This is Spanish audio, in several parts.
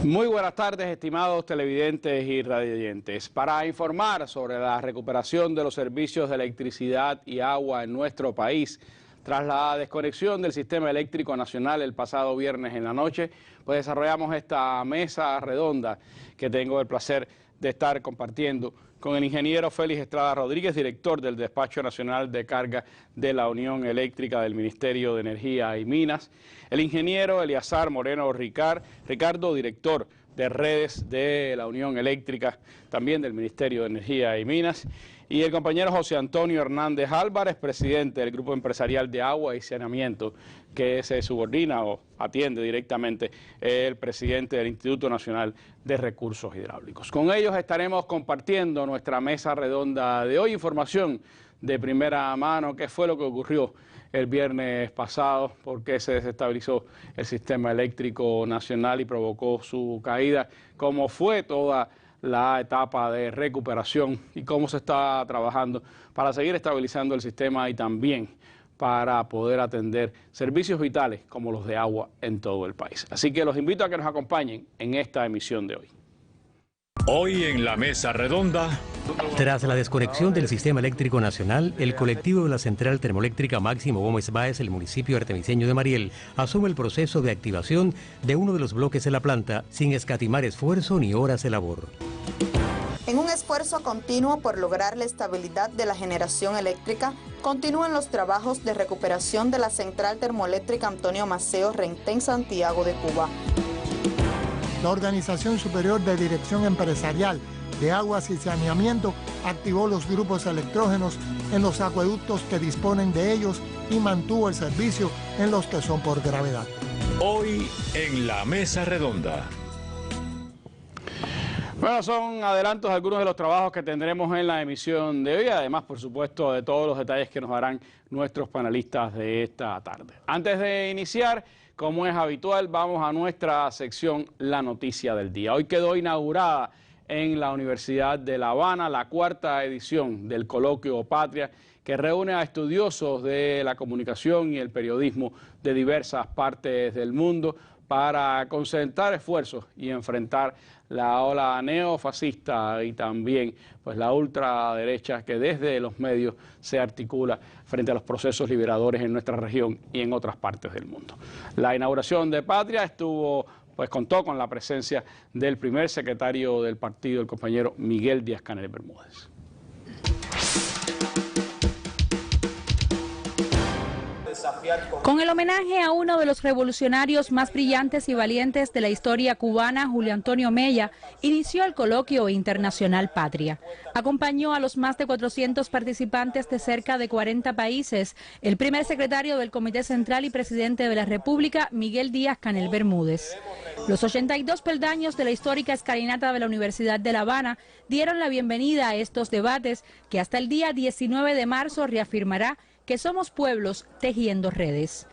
Muy buenas tardes, estimados televidentes y radioyentes. Para informar sobre la recuperación de los servicios de electricidad y agua en nuestro país, tras la desconexión del sistema eléctrico nacional el pasado viernes en la noche, pues desarrollamos esta mesa redonda que tengo el placer de estar compartiendo con el ingeniero Félix Estrada Rodríguez, director del Despacho Nacional de Carga de la Unión Eléctrica del Ministerio de Energía y Minas, el ingeniero Eleazar Moreno Ricardo, director de redes de la Unión Eléctrica, también del Ministerio de Energía y Minas, y el compañero José Antonio Hernández Álvarez, presidente del Grupo Empresarial de Agua y Saneamiento, que se subordina o atiende directamente el presidente del Instituto Nacional de Recursos Hidráulicos. Con ellos estaremos compartiendo nuestra mesa redonda de hoy, información de primera mano, qué fue lo que ocurrió el viernes pasado, por qué se desestabilizó el sistema eléctrico nacional y provocó su caída, cómo fue toda la etapa de recuperación y cómo se está trabajando para seguir estabilizando el sistema y también para poder atender servicios vitales como los de agua en todo el país. Así que los invito a que nos acompañen en esta emisión de hoy. Hoy en la mesa redonda. Tras la desconexión del sistema eléctrico nacional, el colectivo de la Central Termoeléctrica Máximo Gómez Báez, el municipio artemiseño de Mariel, asume el proceso de activación de uno de los bloques de la planta sin escatimar esfuerzo ni horas de labor. En un esfuerzo continuo por lograr la estabilidad de la generación eléctrica, continúan los trabajos de recuperación de la Central Termoeléctrica Antonio Maceo Rentén, Santiago de Cuba. La Organización Superior de Dirección Empresarial de Aguas y Saneamiento activó los grupos electrógenos en los acueductos que disponen de ellos y mantuvo el servicio en los que son por gravedad. Hoy en la mesa redonda. Bueno, son adelantos de algunos de los trabajos que tendremos en la emisión de hoy, además, por supuesto, de todos los detalles que nos darán nuestros panelistas de esta tarde. Antes de iniciar, como es habitual, vamos a nuestra sección La Noticia del Día. Hoy quedó inaugurada en la Universidad de La Habana la cuarta edición del Coloquio Patria, que reúne a estudiosos de la comunicación y el periodismo de diversas partes del mundo para concentrar esfuerzos y enfrentar la ola neofascista y también pues la ultraderecha que desde los medios se articula frente a los procesos liberadores en nuestra región y en otras partes del mundo. La inauguración de Patria contó con la presencia del primer secretario del partido, el compañero Miguel Díaz-Canel Bermúdez. Con el homenaje a uno de los revolucionarios más brillantes y valientes de la historia cubana, Julio Antonio Mella, inició el Coloquio Internacional Patria. Acompañó a los más de 400 participantes de cerca de 40 países el primer secretario del Comité Central y presidente de la República, Miguel Díaz-Canel Bermúdez. Los 82 peldaños de la histórica escalinata de la Universidad de La Habana dieron la bienvenida a estos debates que hasta el día 19 de marzo reafirmará que somos pueblos tejiendo redes.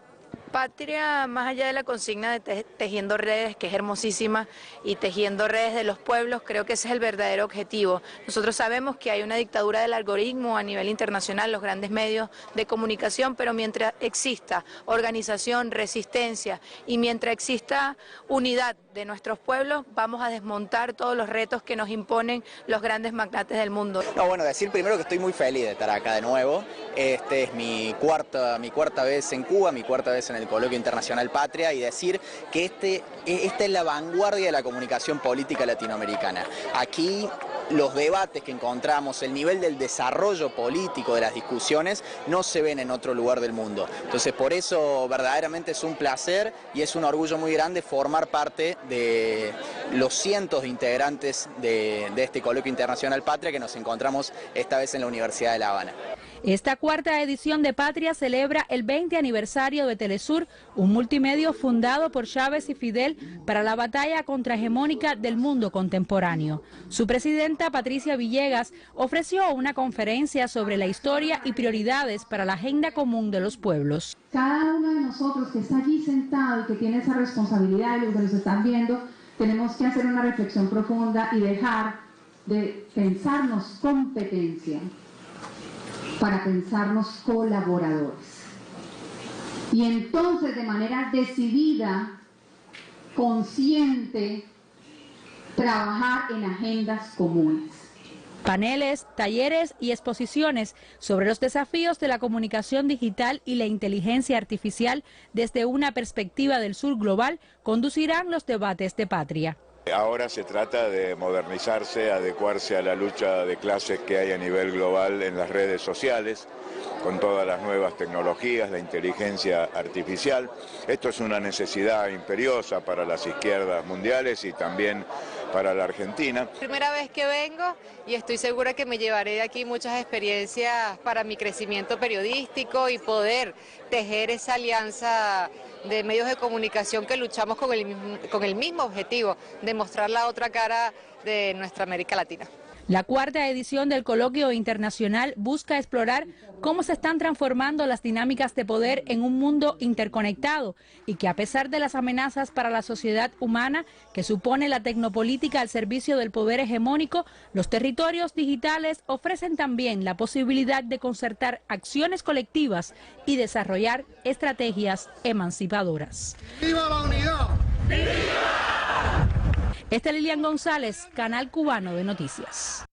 Patria, más allá de la consigna de tejiendo redes, que es hermosísima, y tejiendo redes de los pueblos, creo que ese es el verdadero objetivo. Nosotros sabemos que hay una dictadura del algoritmo a nivel internacional, los grandes medios de comunicación, pero mientras exista organización, resistencia y mientras exista unidad de nuestros pueblos, vamos a desmontar todos los retos que nos imponen los grandes magnates del mundo. No, bueno, decir primero que estoy muy feliz de estar acá de nuevo. Este es mi cuarta vez en Cuba, mi cuarta vez en el Coloquio Internacional Patria, y decir que esta es la vanguardia de la comunicación política latinoamericana. Aquí los debates que encontramos, el nivel del desarrollo político de las discusiones no se ven en otro lugar del mundo. Entonces por eso verdaderamente es un placer y es un orgullo muy grande formar parte de los cientos de integrantes de este Coloquio Internacional Patria que nos encontramos esta vez en la Universidad de La Habana. Esta cuarta edición de Patria celebra el 20 aniversario de Telesur, un multimedio fundado por Chávez y Fidel para la batalla contrahegemónica del mundo contemporáneo. Su presidenta, Patricia Villegas, ofreció una conferencia sobre la historia y prioridades para la agenda común de los pueblos. Cada uno de nosotros que está allí sentado y que tiene esa responsabilidad, y los que nos están viendo, tenemos que hacer una reflexión profunda y dejar de pensarnos competencia para pensarnos colaboradores. Y entonces, de manera decidida, consciente, trabajar en agendas comunes. Paneles, talleres y exposiciones sobre los desafíos de la comunicación digital y la inteligencia artificial desde una perspectiva del sur global conducirán los debates de Patria. Ahora se trata de modernizarse, adecuarse a la lucha de clases que hay a nivel global en las redes sociales, con todas las nuevas tecnologías, la inteligencia artificial. Esto es una necesidad imperiosa para las izquierdas mundiales y también para la Argentina. Primera vez que vengo y estoy segura que me llevaré de aquí muchas experiencias para mi crecimiento periodístico y poder tejer esa alianza de medios de comunicación que luchamos con el mismo objetivo, de mostrar la otra cara de nuestra América Latina. La cuarta edición del Coloquio Internacional busca explorar cómo se están transformando las dinámicas de poder en un mundo interconectado y que a pesar de las amenazas para la sociedad humana que supone la tecnopolítica al servicio del poder hegemónico, los territorios digitales ofrecen también la posibilidad de concertar acciones colectivas y desarrollar estrategias emancipadoras. ¡Viva la unidad! ¡Viva! Esta es Lilian González, Canal Cubano de Noticias.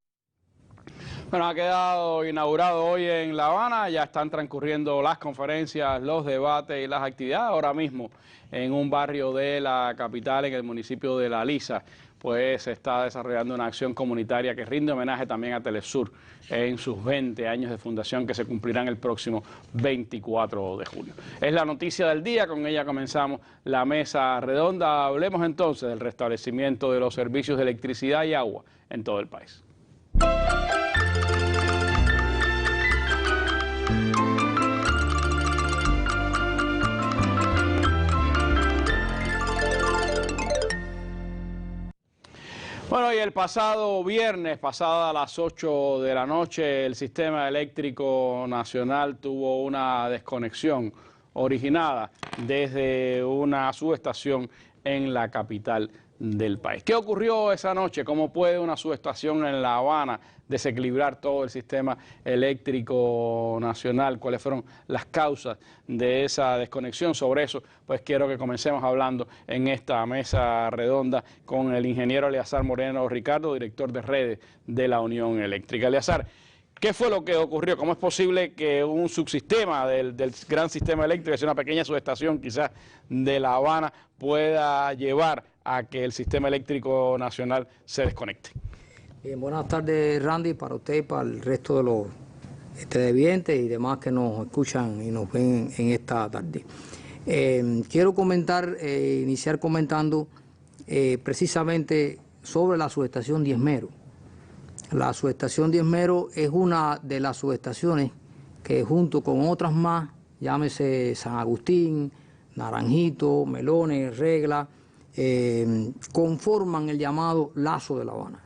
Bueno, ha quedado inaugurado hoy en La Habana, ya están transcurriendo las conferencias, los debates y las actividades. Ahora mismo en un barrio de la capital, en el municipio de La Lisa, pues se está desarrollando una acción comunitaria que rinde homenaje también a Telesur en sus 20 años de fundación que se cumplirán el próximo 24 de junio. Es la noticia del día, con ella comenzamos la mesa redonda. Hablemos entonces del restablecimiento de los servicios de electricidad y agua en todo el país. Bueno, y el pasado viernes, pasada las 8 de la noche, el Sistema Eléctrico Nacional tuvo una desconexión originada desde una subestación en la capital del país. ¿Qué ocurrió esa noche? ¿Cómo puede una subestación en La Habana desequilibrar todo el sistema eléctrico nacional? ¿Cuáles fueron las causas de esa desconexión? Sobre eso, pues quiero que comencemos hablando en esta mesa redonda con el ingeniero Eleazar Moreno Ricardo, director de redes de la Unión Eléctrica. Eleazar, ¿qué fue lo que ocurrió? ¿Cómo es posible que un subsistema del gran sistema eléctrico, que es una pequeña subestación quizás de La Habana, pueda llevar a que el sistema eléctrico nacional se desconecte? Bien, buenas tardes, Randy, para usted y para el resto de los televidentes y demás que nos escuchan y nos ven en esta tarde. Quiero iniciar comentando precisamente sobre la subestación Diezmero. La subestación Diezmero es una de las subestaciones que junto con otras más, llámese San Agustín, Naranjito, Melones, Regla, conforman el llamado Lazo de La Habana.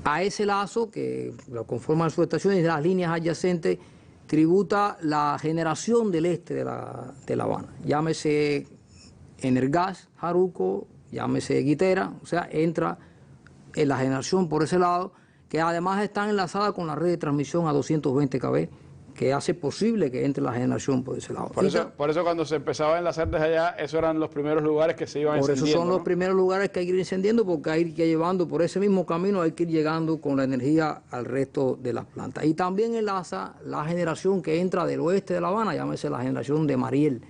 A ese lazo, que lo conforman las subestaciones de las líneas adyacentes, tributa la generación del este de La Habana. Llámese Energas, Jaruco, llámese Guitera, o sea, entra en la generación por ese lado, que además están enlazadas con la red de transmisión a 220 kV, que hace posible que entre la generación por ese lado. Por eso cuando se empezaba a enlazar desde allá, esos eran los primeros lugares que se iban encendiendo. Por eso son los primeros lugares que hay que ir encendiendo, porque hay que ir llevando por ese mismo camino, hay que ir llegando con la energía al resto de las plantas. Y también enlaza la generación que entra del oeste de La Habana, llámese la generación de Mariel,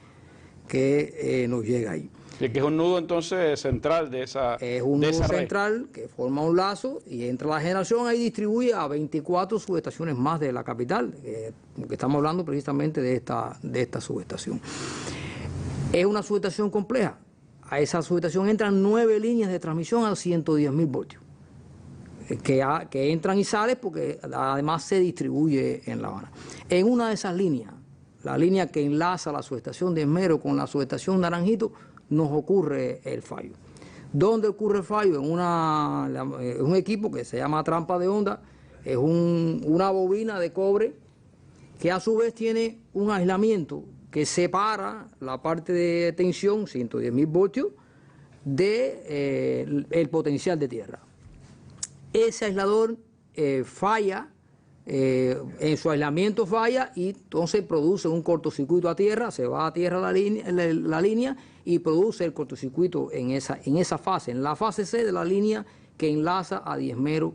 que nos llega ahí. Y que es un nudo entonces central de esa red. Es un nudo central que forma un lazo y entra la generación, ahí distribuye a 24 subestaciones más de la capital, que estamos hablando precisamente de esta subestación. Es una subestación compleja. A esa subestación entran 9 líneas de transmisión a 110.000 voltios, que entran y salen porque además se distribuye en La Habana. En una de esas líneas, la línea que enlaza la subestación de Esmero con la subestación Naranjito, nos ocurre el fallo. ¿Dónde ocurre el fallo? En un equipo que se llama trampa de onda, es una bobina de cobre que a su vez tiene un aislamiento que separa la parte de tensión, 110.000 voltios, del potencial de tierra. Ese aislador falla en su aislamiento falla y entonces produce un cortocircuito a tierra, se va a tierra la línea y produce el cortocircuito en esa fase, en la fase C de la línea que enlaza a Diezmero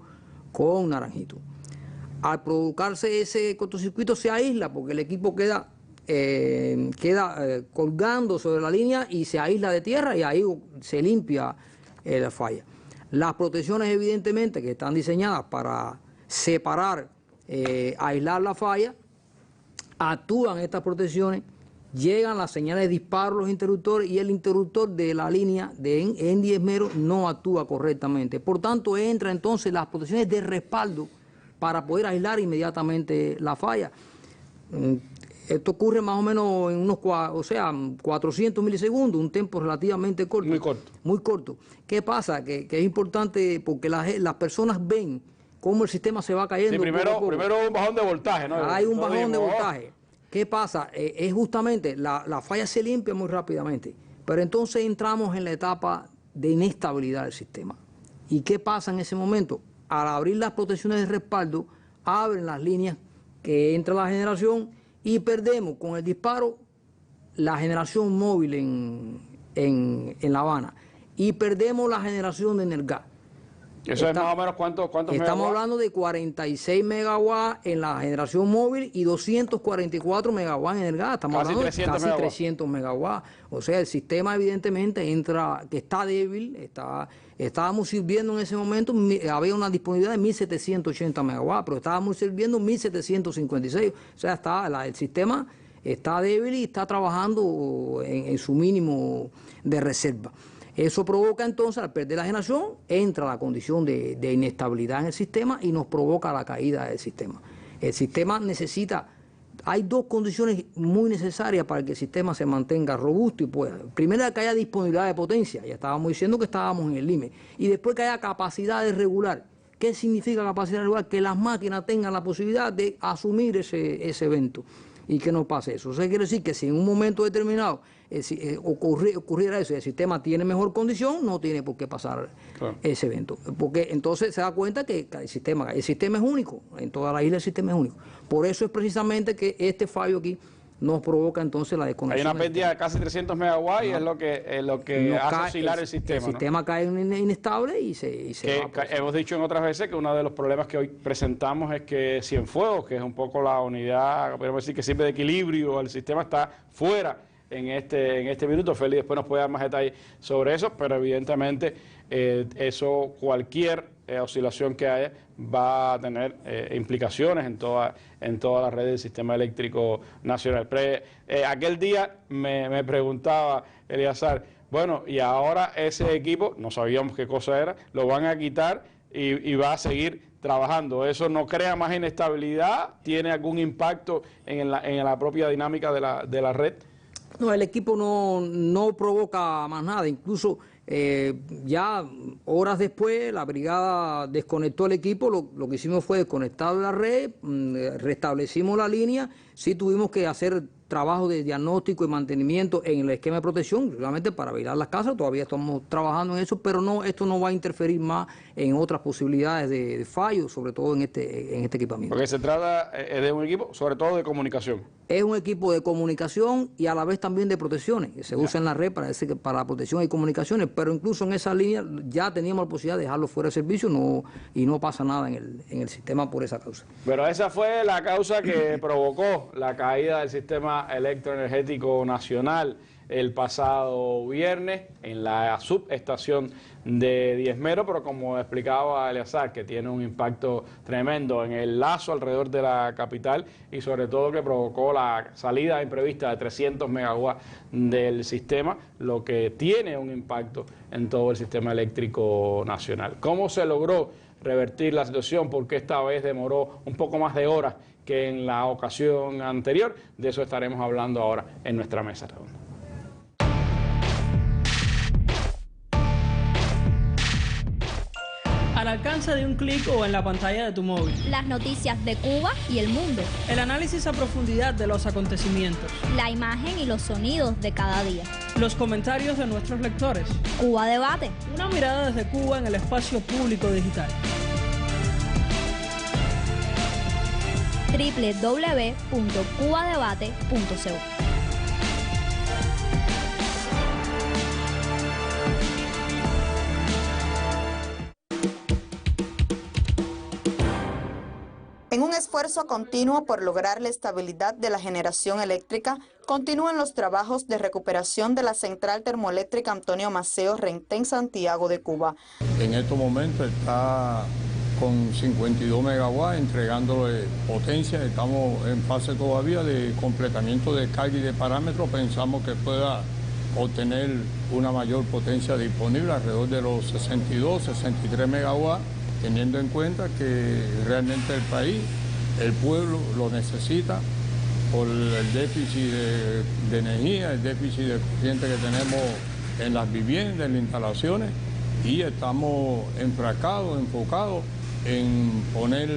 con Naranjito. Al provocarse ese cortocircuito se aísla porque el equipo queda colgando sobre la línea y se aísla de tierra y ahí se limpia la falla. Las protecciones evidentemente que están diseñadas para separar, aislar la falla, actúan estas protecciones, llegan las señales de disparo, los interruptores, y el interruptor de la línea en Diezmero no actúa correctamente. Por tanto, entra entonces las protecciones de respaldo para poder aislar inmediatamente la falla. Esto ocurre más o menos en unos 400 milisegundos, un tiempo relativamente corto. Muy corto. Muy corto. ¿Qué pasa? Que es importante porque las personas ven cómo el sistema se va cayendo. Sí, primero un bajón de voltaje, ¿no? Hay un bajón de voltaje. ¿Qué pasa? Es justamente, la falla se limpia muy rápidamente, pero entonces entramos en la etapa de inestabilidad del sistema. ¿Y qué pasa en ese momento? Al abrir las protecciones de respaldo, abren las líneas que entra la generación y perdemos con el disparo la generación móvil en La Habana y perdemos la generación de Energas. ¿Eso es más o menos cuántos megawatts? Estamos hablando de 46 megawatts en la generación móvil y 244 megawatts en Energas. Estamos hablando de casi 300 megawatts. O sea, el sistema evidentemente que está débil, estábamos sirviendo en ese momento, había una disponibilidad de 1.780 megawatts, pero estábamos sirviendo 1.756. O sea, el sistema está débil y está trabajando en su mínimo de reserva. Eso provoca entonces, al perder la generación, entra la condición de inestabilidad en el sistema y nos provoca la caída del sistema. El sistema hay dos condiciones muy necesarias para que el sistema se mantenga robusto y pueda. Primero, que haya disponibilidad de potencia, ya estábamos diciendo que estábamos en el límite, y después que haya capacidad de regular. ¿Qué significa capacidad de regular? Que las máquinas tengan la posibilidad de asumir ese evento y que no pase eso. Eso quiere decir que si en un momento determinado ocurriera eso y el sistema tiene mejor condición, no tiene por qué pasar ese evento. Porque entonces se da cuenta que el sistema es único, en toda la isla el sistema es único. Por eso es precisamente que este fallo aquí nos provoca entonces la desconexión. Hay una pérdida de casi 300 megawatts y es lo que hace oscilar el sistema. El sistema cae inestable y se va. Hemos dicho en otras veces que uno de los problemas que hoy presentamos es que Cienfuegos, que es un poco la unidad, podemos decir que sirve de equilibrio, el sistema está fuera en este minuto. Félix después nos puede dar más detalles sobre eso, pero evidentemente cualquier oscilación que haya va a tener implicaciones en toda la red del sistema eléctrico nacional. Aquel día me preguntaba Eleazar, bueno, y ahora ese equipo, no sabíamos qué cosa era, lo van a quitar y va a seguir trabajando. ¿Eso no crea más inestabilidad? ¿Tiene algún impacto en la propia dinámica de la red? No, el equipo no provoca más nada. Incluso ya horas después la brigada desconectó el equipo. Lo que hicimos fue desconectar la red, restablecimos la línea. Sí tuvimos que hacer trabajo de diagnóstico y mantenimiento en el esquema de protección, realmente para vigilar las casas. Todavía estamos trabajando en eso, pero esto no va a interferir más en otras posibilidades de fallo, sobre todo en este equipamiento. Porque se trata de un equipo, sobre todo de comunicación. Es un equipo de comunicación y a la vez también de protecciones, que se usa en la red para la protección y comunicaciones, pero incluso en esa línea ya teníamos la posibilidad de dejarlo fuera de servicio y no pasa nada en el sistema por esa causa. Pero esa fue la causa que provocó la caída del sistema electroenergético nacional el pasado viernes en la subestación de Diezmero, pero como explicaba Eleazar, que tiene un impacto tremendo en el lazo alrededor de la capital y sobre todo que provocó la salida imprevista de 300 megawatts del sistema, lo que tiene un impacto en todo el sistema eléctrico nacional. ¿Cómo se logró revertir la situación? Porque esta vez demoró un poco más de horas que en la ocasión anterior. De eso estaremos hablando ahora en nuestra mesa redonda. Al alcance de un clic o en la pantalla de tu móvil. Las noticias de Cuba y el mundo. El análisis a profundidad de los acontecimientos. La imagen y los sonidos de cada día. Los comentarios de nuestros lectores. Cuba Debate. Una mirada desde Cuba en el espacio público digital. www.cubadebate.co. En un esfuerzo continuo por lograr la estabilidad de la generación eléctrica, continúan los trabajos de recuperación de la central termoeléctrica Antonio Maceo Rentén, Santiago de Cuba. En estos momentos está con 52 megawatts entregándole potencia. Estamos en fase todavía de completamiento de carga y de parámetros. Pensamos que pueda obtener una mayor potencia disponible, alrededor de los 62, 63 megawatts, teniendo en cuenta que realmente el país, el pueblo lo necesita por el déficit de energía, el déficit de corriente que tenemos en las viviendas, en las instalaciones, y estamos enfocados en poner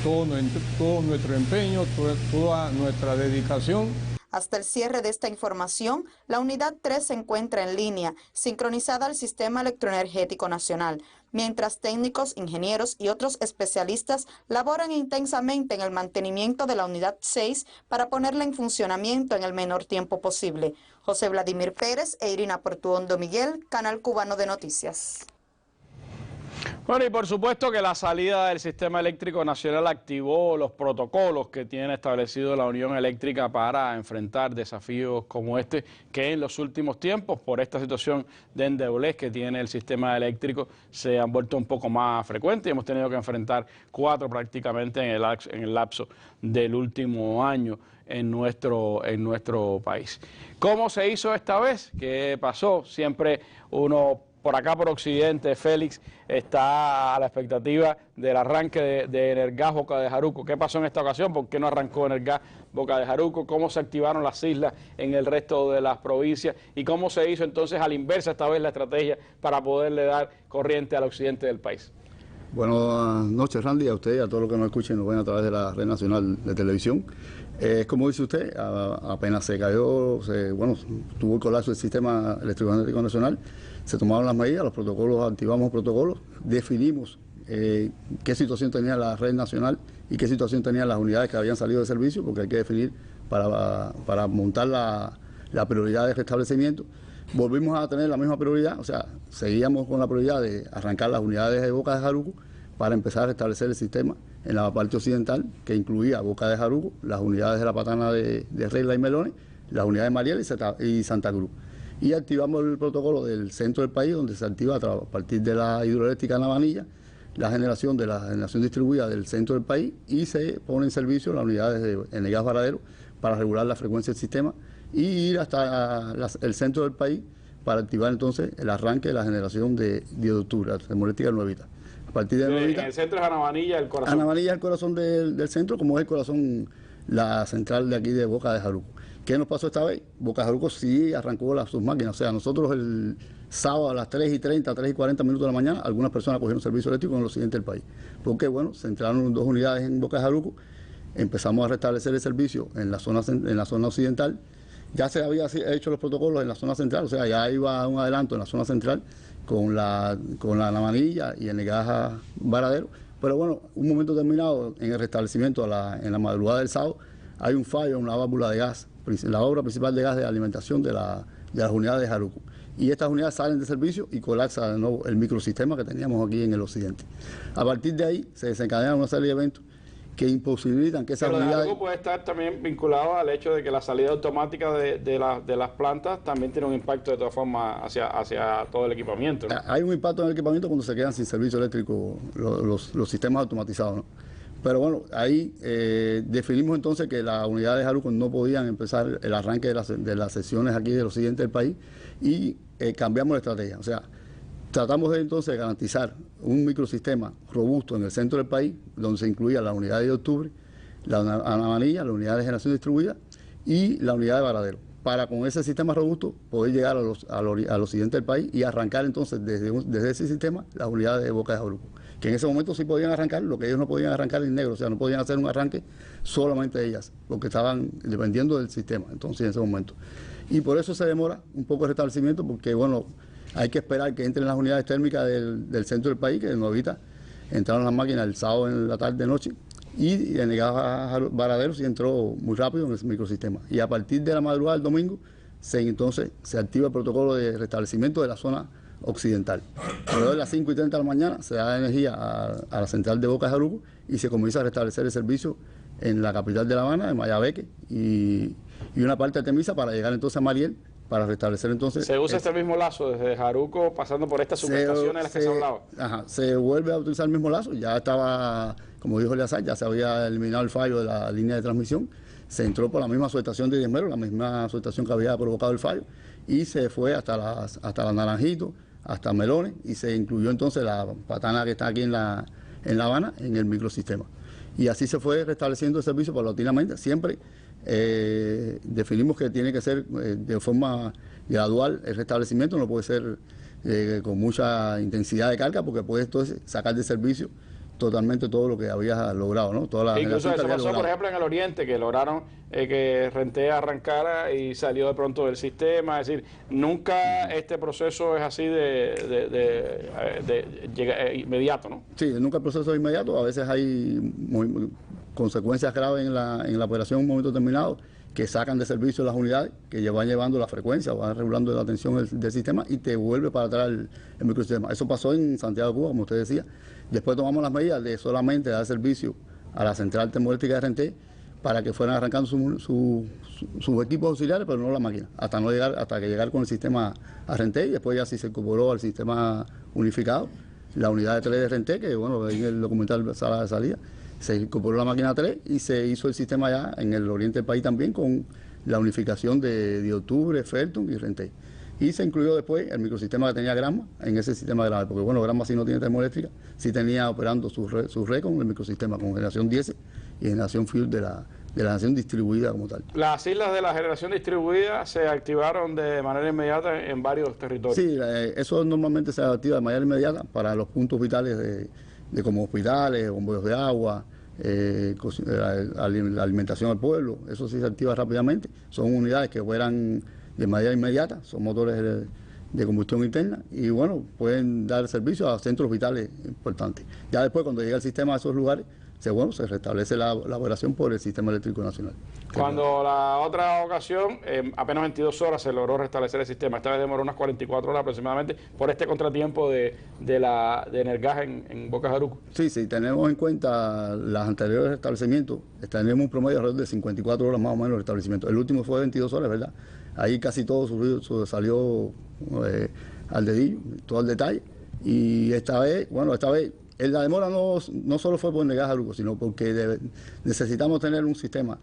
todo nuestro empeño, toda nuestra dedicación. Hasta el cierre de esta información, la Unidad 3 se encuentra en línea, sincronizada al Sistema Electroenergético Nacional, mientras técnicos, ingenieros y otros especialistas laboran intensamente en el mantenimiento de la Unidad 6 para ponerla en funcionamiento en el menor tiempo posible. José Vladimir Pérez e Irina Portuondo Miguel, Canal Cubano de Noticias. Bueno, y por supuesto que la salida del Sistema Eléctrico Nacional activó los protocolos que tiene establecido la Unión Eléctrica para enfrentar desafíos como este, que en los últimos tiempos, por esta situación de endeblez que tiene el sistema eléctrico, se han vuelto un poco más frecuentes y hemos tenido que enfrentar 4 prácticamente en el lapso del último año en nuestro país. ¿Cómo se hizo esta vez? ¿Qué pasó? Siempre uno por acá por Occidente, Félix, está a la expectativa del arranque de Energas Boca de Jaruco. ¿Qué pasó en esta ocasión? ¿Por qué no arrancó Energas Boca de Jaruco? ¿Cómo se activaron las islas en el resto de las provincias? ¿Y cómo se hizo entonces a la inversa esta vez la estrategia para poderle dar corriente al occidente del país? Buenas noches, Randy, a usted y a todos los que nos escuchen y nos ven a través de la Red Nacional de Televisión. Como dice usted, apenas se cayó, tuvo el colapso del Sistema Eléctrico Nacional, se tomaron las medidas, los protocolos, activamos protocolos, definimos qué situación tenía la red nacional y qué situación tenían las unidades que habían salido de servicio, porque hay que definir para montar la prioridad de restablecimiento. Volvimos a tener la misma prioridad, o sea, seguíamos con la prioridad de arrancar las unidades de Boca de Jaruco para empezar a restablecer el sistema en la parte occidental, que incluía Boca de Jaruco, las unidades de la Patana de Regla y Melones, las unidades de Mariel y Santa Cruz. Y activamos el protocolo del centro del país, donde se activa a partir de la hidroeléctrica Navanilla, la generación distribuida del centro del país, y se pone en servicio las unidades de Energas Varadero para regular la frecuencia del sistema y ir hasta el centro del país para activar entonces el arranque de la generación de 10 de octubre, la termoeléctrica Nuevita. A partir de Nuevita, en el centro es Anavanilla, el corazón. Anavanilla es el corazón del centro, como es el corazón, la central de aquí de Boca de Jaruco. ¿Qué nos pasó esta vez? Boca de Jaruco sí arrancó sus máquinas, o sea, nosotros el sábado a las 3:30, 3:40 minutos de la mañana, algunas personas cogieron servicio eléctrico en el occidente del país. Porque, se entraron 2 unidades en Boca de Jaruco, empezamos a restablecer el servicio en la zona occidental. Ya se había hecho los protocolos en la zona central, o sea, ya iba un adelanto en la zona central con la Navanilla y el Energas Varadero. Pero un momento determinado en el restablecimiento en la madrugada del sábado, hay un fallo en la válvula de gas, la obra principal de gas de alimentación de las unidades de Jaruco. Y estas unidades salen de servicio y colapsa de nuevo el microsistema que teníamos aquí en el occidente. A partir de ahí se desencadenan una serie de eventos que imposibilitan que esas unidades... Algo puede estar también vinculado al hecho de que la salida automática de las plantas también tiene un impacto de todas formas hacia todo el equipamiento, ¿no? Hay un impacto en el equipamiento cuando se quedan sin servicio eléctrico los sistemas automatizados, ¿no? Pero ahí definimos entonces que las unidades de Jaruco no podían empezar el arranque de las sesiones aquí del occidente del país y cambiamos la estrategia. O sea, tratamos de entonces garantizar un microsistema robusto en el centro del país, donde se incluía la unidad de octubre, la Navanilla, la unidad de generación distribuida y la unidad de Varadero, para con ese sistema robusto poder llegar al occidente del país y arrancar entonces desde ese sistema las unidades de Boca de Jaruco, que en ese momento sí podían arrancar, lo que ellos no podían arrancar en negro, o sea, no podían hacer un arranque solamente ellas, porque estaban dependiendo del sistema, entonces en ese momento. Y por eso se demora un poco el restablecimiento, porque hay que esperar que entren las unidades térmicas del centro del país, que de Nuevita entraron las máquinas el sábado en la tarde-noche, y el gas Varadero sí entró muy rápido en el microsistema. Y a partir de la madrugada del domingo, entonces se activa el protocolo de restablecimiento de la zona occidental. Alrededor de las 5:30 de la mañana se da energía a la central de Boca de Jaruco y se comienza a restablecer el servicio en la capital de La Habana, en Mayabeque, y una parte de Temisa para llegar entonces a Mariel, para restablecer entonces... ¿Se usa este mismo lazo desde Jaruco pasando por estas subestaciones de las que se hablaba? Ajá, se vuelve a utilizar el mismo lazo, ya estaba, como dijo Eleazar, ya se había eliminado el fallo de la línea de transmisión, se entró por la misma subestación de Diezmero, la misma subestación que había provocado el fallo, y se fue hasta la Naranjito, hasta Melones, y se incluyó entonces la patana que está aquí en La Habana en el microsistema. Y así se fue restableciendo el servicio paulatinamente. Siempre definimos que tiene que ser de forma gradual el restablecimiento, no puede ser con mucha intensidad de carga, porque puede entonces sacar de servicio totalmente todo lo que había logrado, ¿no? Toda la incluso eso pasó, logrado. por ejemplo, en el Oriente, que lograron que Renté arrancara y salió de pronto del sistema. Es decir, nunca este proceso es así inmediato, ¿no? Sí, nunca el proceso es inmediato. A veces hay consecuencias graves en la operación en un momento determinado que sacan de servicio las unidades, que van llevando la frecuencia, van regulando la tensión del sistema y te vuelve para atrás el microsistema. Eso pasó en Santiago de Cuba, como usted decía. Después tomamos las medidas de solamente dar servicio a la central termoeléctrica de Renté para que fueran arrancando sus equipos auxiliares, pero no la máquina, hasta que llegar con el sistema a Renté, y después ya sí se incorporó al sistema unificado, la unidad de 3 de Renté, que bueno, en el documental sala de salida, se incorporó la máquina 3 y se hizo el sistema ya en el oriente del país también con la unificación de Octubre, Felton y Renté. Y se incluyó después el microsistema que tenía Granma en ese sistema de Granma, porque bueno, Granma sí no tiene termoeléctrica, sí tenía operando su red con el microsistema, con generación 10 y generación fuel de la generación distribuida como tal. Las islas de la generación distribuida se activaron de manera inmediata en varios territorios. Sí, eso normalmente se activa de manera inmediata para los puntos vitales de como hospitales, bombeos de agua, la alimentación al pueblo, eso sí se activa rápidamente. Son unidades que operan de manera inmediata, son motores de combustión interna y bueno, pueden dar servicio a centros vitales importantes. Ya después, cuando llega el sistema a esos lugares, se restablece la operación por el Sistema Eléctrico Nacional. Cuando la otra ocasión, apenas 22 horas se logró restablecer el sistema. Esta vez demoró unas 44 horas aproximadamente por este contratiempo de Energas en Boca Jaruco. Sí, tenemos en cuenta los anteriores restablecimientos, tenemos un promedio alrededor de 54 horas más o menos de restablecimiento. El último fue 22 horas, ¿verdad? Ahí casi todo salió al dedillo, todo al detalle. Y esta vez la demora no solo fue por Energas Jaruco, sino porque necesitamos tener un sistema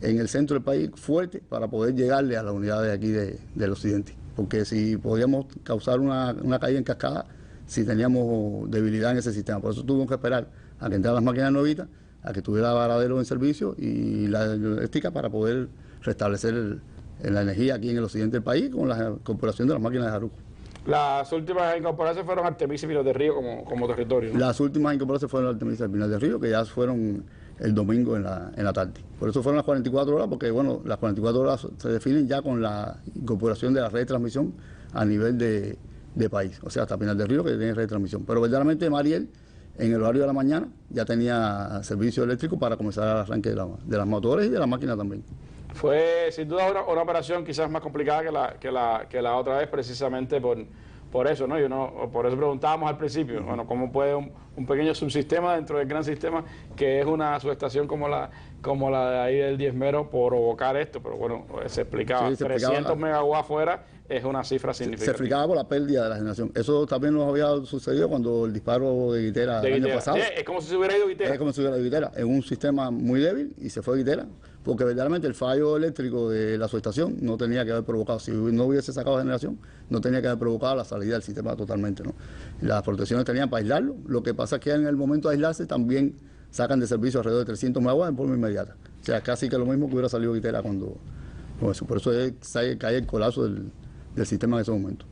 en el centro del país fuerte para poder llegarle a las unidades de aquí del occidente. Porque si podíamos causar una caída en cascada, si teníamos debilidad en ese sistema. Por eso tuvimos que esperar a que entraran las máquinas novitas, a que tuviera Varadero en servicio y la eléctrica para poder restablecer la energía aquí en el occidente del país con la incorporación de las máquinas de Jaruco. Las últimas incorporaciones fueron Artemisa y Pinar del Río como territorio, ¿no? Las últimas incorporaciones fueron Artemisa y Pinar del Río, que ya fueron el domingo en la tarde. Por eso fueron las 44 horas, porque bueno, las 44 horas se definen ya con la incorporación de la red de transmisión a nivel de país. O sea, hasta Pinar del Río, que tiene red de transmisión. Pero verdaderamente Mariel, en el horario de la mañana, ya tenía servicio eléctrico para comenzar el arranque de las motores y de la máquina también. Fue sin duda una operación quizás más complicada que la otra vez, precisamente por eso, ¿no? Por eso preguntábamos al principio, bueno, ¿cómo puede un pequeño subsistema dentro del gran sistema, que es una subestación como la de ahí del Diezmero, provocar esto? Pero bueno, se explicaba, sí, 300 megawatts fuera es una cifra significativa. Se explicaba por la pérdida de la generación. Eso también nos había sucedido cuando el disparo de Guitera el año pasado. Sí, es como si se hubiera ido Guitera. Es como si hubiera ido Guitera, en un sistema muy débil y se fue Guitera, porque verdaderamente el fallo eléctrico de la subestación no tenía que haber provocado, si no hubiese sacado generación, no tenía que haber provocado la salida del sistema totalmente, ¿no? Las protecciones tenían para aislarlo, lo que pasa es que en el momento de aislarse también sacan de servicio alrededor de 300 megawatts en forma inmediata. O sea, casi que lo mismo que hubiera salido Guitera con eso. Por eso cae el colapso del sistema en ese momento.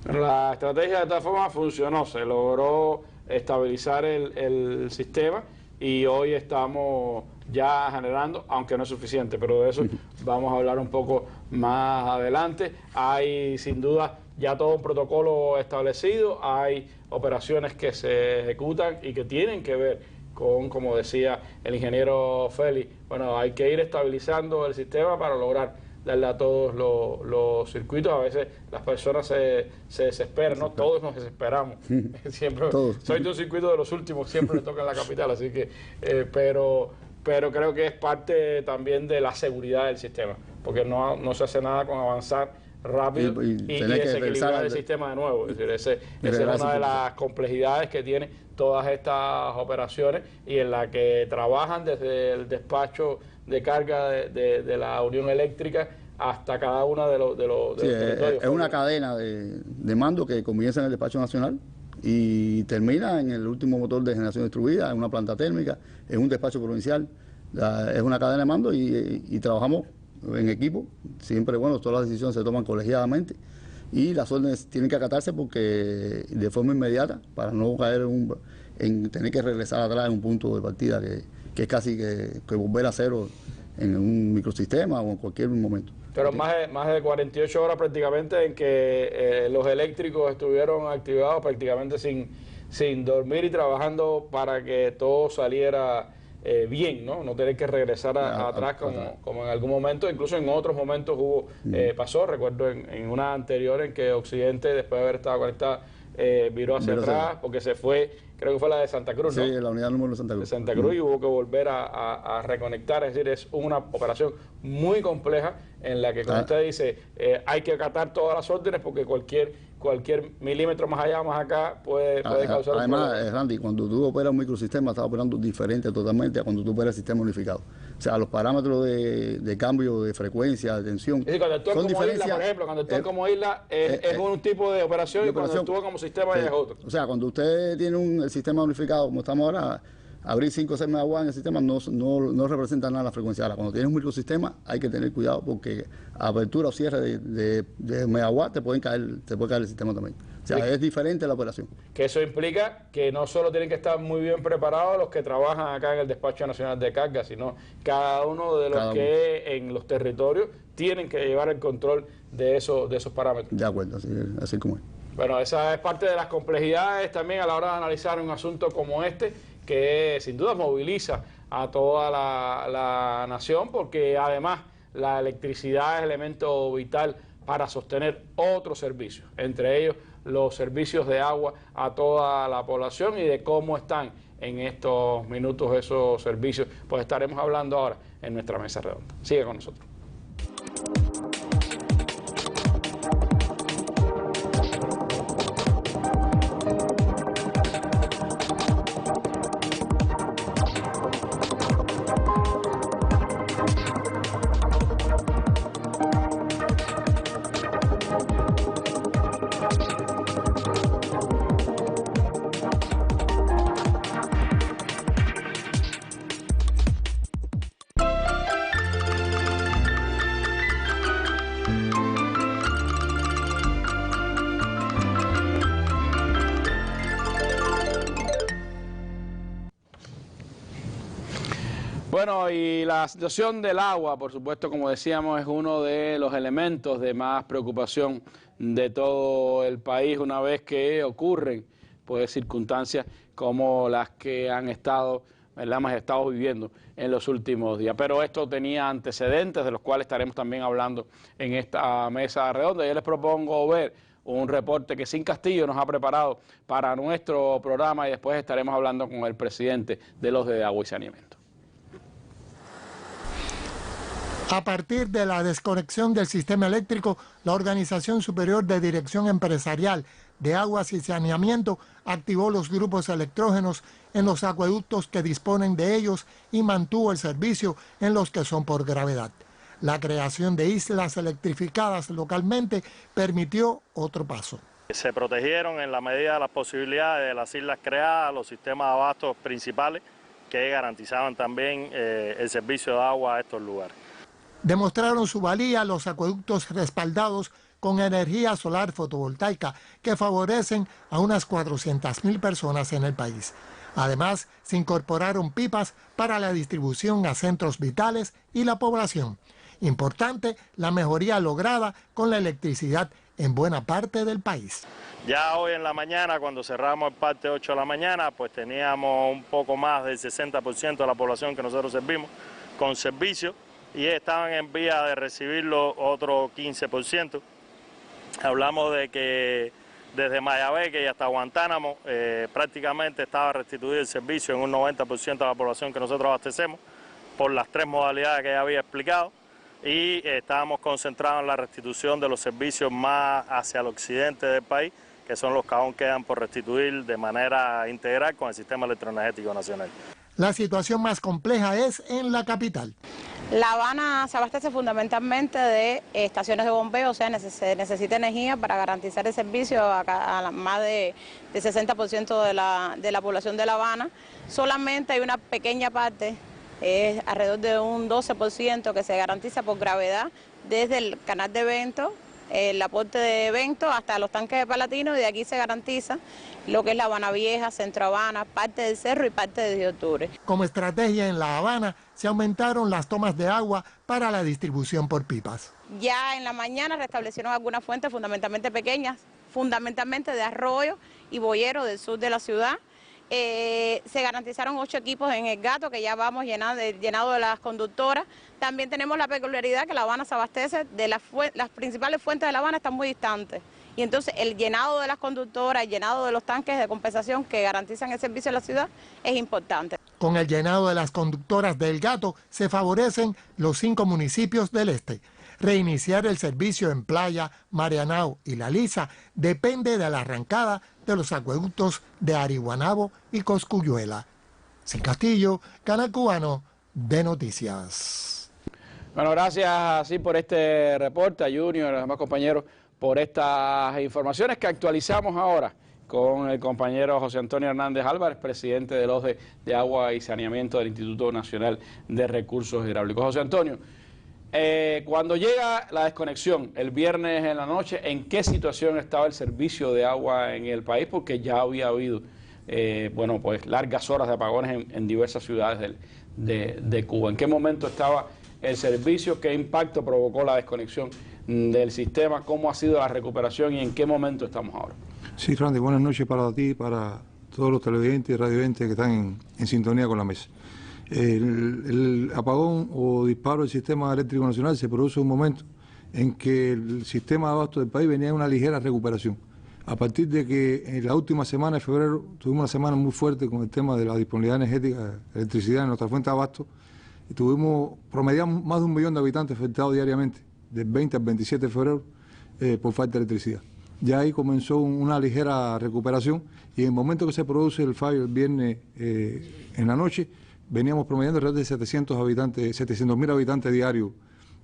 Pero la estrategia de todas formas funcionó, se logró estabilizar el sistema y hoy estamos ya generando, aunque no es suficiente, pero de eso vamos a hablar un poco más adelante. Hay sin duda ya todo un protocolo establecido, hay operaciones que se ejecutan y que tienen que ver como decía el ingeniero Félix, bueno, hay que ir estabilizando el sistema para lograr darle a todos los circuitos. A veces las personas se desesperan, no todos nos desesperamos. Siempre soy de un circuito de los últimos, siempre le toca en la capital, así que pero creo que es parte también de la seguridad del sistema, porque no se hace nada con avanzar rápido y desequilibrar el sistema de nuevo. Es decir, esa es una de las complejidades que tiene todas estas operaciones, y en la que trabajan desde el despacho de carga de la Unión Eléctrica hasta cada una de los territorios. Es una cadena de mando que comienza en el despacho nacional y termina en el último motor de generación distribuida, en una planta térmica, en un despacho provincial. Es una cadena de mando y trabajamos en equipo. Siempre, bueno, todas las decisiones se toman colegiadamente y las órdenes tienen que acatarse porque de forma inmediata, para no caer en tener que regresar atrás en un punto de partida que es casi que volver a cero en un microsistema o en cualquier momento. Pero más de 48 horas prácticamente en que los eléctricos estuvieron activados prácticamente sin dormir y trabajando para que todo saliera bien, ¿no? Tener que regresar atrás como en algún momento, incluso en otros momentos pasó. Recuerdo en una anterior en que Occidente, después de haber estado conectada, viró hacia atrás porque se fue, creo que fue la de Santa Cruz, ¿no? Sí, la unidad número de Santa Cruz. De Santa Cruz, y hubo que volver a reconectar. Es decir, es una operación muy compleja en la que, como usted dice, hay que acatar todas las órdenes porque cualquier milímetro más allá, más acá, puede causar un problema. Además, Randy, cuando tú operas un microsistema, estás operando diferente totalmente a cuando tú operas el sistema unificado. O sea, los parámetros de cambio de frecuencia, de tensión, es decir, cuando actúa como isla, por ejemplo, cuando actúa como isla es un tipo de operación, y cuando actúa como sistema ya es otro. O sea, cuando usted tiene el sistema unificado, como estamos ahora, abrir 5 o 6 megawatts en el sistema no representa nada la frecuencia. Ahora, cuando tienes un microsistema, hay que tener cuidado porque apertura o cierre de megawatts te puede caer el sistema también. O sea, es diferente la operación. Que eso implica que no solo tienen que estar muy bien preparados los que trabajan acá en el Despacho Nacional de Carga, sino cada uno de los que en los territorios tienen que llevar el control de esos parámetros. De acuerdo, así como es. Bueno, esa es parte de las complejidades también a la hora de analizar un asunto como este, que sin duda moviliza a toda la nación, porque además la electricidad es elemento vital para sostener otros servicios, entre ellos los servicios de agua a toda la población, y de cómo están en estos minutos esos servicios, pues estaremos hablando ahora en nuestra mesa redonda. Sigue con nosotros. Bueno, y la situación del agua, por supuesto, como decíamos, es uno de los elementos de más preocupación de todo el país una vez que ocurren pues circunstancias como las que hemos estado viviendo en los últimos días. Pero esto tenía antecedentes de los cuales estaremos también hablando en esta mesa redonda. Yo les propongo ver un reporte que Sin Castillo nos ha preparado para nuestro programa, y después estaremos hablando con el presidente de los de Agua y Saneamiento. A partir de la desconexión del sistema eléctrico, la Organización Superior de Dirección Empresarial de Aguas y Saneamiento activó los grupos electrógenos en los acueductos que disponen de ellos y mantuvo el servicio en los que son por gravedad. La creación de islas electrificadas localmente permitió otro paso. Se protegieron en la medida de las posibilidades de las islas creadas, los sistemas de abastos principales que garantizaban también el servicio de agua a estos lugares. Demostraron su valía los acueductos respaldados con energía solar fotovoltaica que favorecen a unas 400.000 personas en el país. Además, se incorporaron pipas para la distribución a centros vitales y la población. Importante la mejoría lograda con la electricidad en buena parte del país. Ya hoy en la mañana, cuando cerramos el parte 8 de la mañana, pues teníamos un poco más del 60% de la población que nosotros servimos con servicio y estaban en vía de recibirlo otro 15%. Hablamos de que desde Mayabeque y hasta Guantánamo prácticamente estaba restituido el servicio en un 90% de la población que nosotros abastecemos por las 3 modalidades que ya había explicado y estábamos concentrados en la restitución de los servicios más hacia el occidente del país, que son los que aún quedan por restituir de manera integral con el sistema electroenergético nacional. La situación más compleja es en la capital. La Habana se abastece fundamentalmente de estaciones de bombeo, o sea, se necesita energía para garantizar el servicio a más de 60% de la población de La Habana. Solamente hay una pequeña parte, alrededor de un 12% que se garantiza por gravedad desde el canal de Vento, el aporte de Vento hasta los tanques de Palatino, y de aquí se garantiza lo que es La Habana Vieja, Centro Habana, parte del Cerro y parte de 10 de octubre. Como estrategia en La Habana se aumentaron las tomas de agua para la distribución por pipas. Ya en la mañana restablecieron algunas fuentes fundamentalmente pequeñas, fundamentalmente de Arroyo y Boyero del sur de la ciudad. Se garantizaron 8 equipos en El Gato que ya vamos llenado de las conductoras. También tenemos la peculiaridad que La Habana se abastece de las principales fuentes de La Habana están muy distantes. Y entonces el llenado de las conductoras, el llenado de los tanques de compensación que garantizan el servicio de la ciudad es importante. Con el llenado de las conductoras del Gato se favorecen los 5 municipios del este. Reiniciar el servicio en Playa, Marianao y La Lisa depende de la arrancada de los acueductos de Ariguanabo y Cosculluela. Sin Castillo, Canal Cubano de Noticias. Bueno, gracias así por este reporte, a Junior y a los demás compañeros, por estas informaciones que actualizamos ahora con el compañero José Antonio Hernández Álvarez, presidente del OSDE de Agua y Saneamiento del Instituto Nacional de Recursos Hidráulicos. José Antonio, cuando llega la desconexión el viernes en la noche, ¿en qué situación estaba el servicio de agua en el país? Porque ya había habido pues largas horas de apagones en diversas ciudades de Cuba. ¿En qué momento estaba el servicio? ¿Qué impacto provocó la desconexión del sistema? ¿Cómo ha sido la recuperación y en qué momento estamos ahora? Sí, Randy, buenas noches para ti, para todos los televidentes y radiovidentes que están en sintonía con la mesa. El apagón o disparo del sistema eléctrico nacional se produce en un momento en que el sistema de abasto del país venía en una ligera recuperación. A partir de que en la última semana de febrero tuvimos una semana muy fuerte con el tema de la disponibilidad energética de electricidad en nuestra fuente de abasto, y promediamos más de 1 millón de habitantes afectados diariamente, del 20 al 27 de febrero, por falta de electricidad. Ya ahí comenzó una ligera recuperación y en el momento que se produce el fallo el viernes en la noche, veníamos promediando alrededor de 700.000 habitantes diarios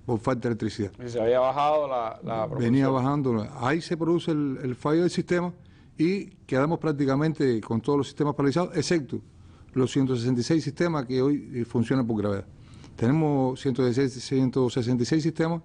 por falta de electricidad. ¿Y se había bajado la producción? Venía bajando. Ahí se produce el fallo del sistema y quedamos prácticamente con todos los sistemas paralizados, excepto los 166 sistemas que hoy funcionan por gravedad. Tenemos 166 sistemas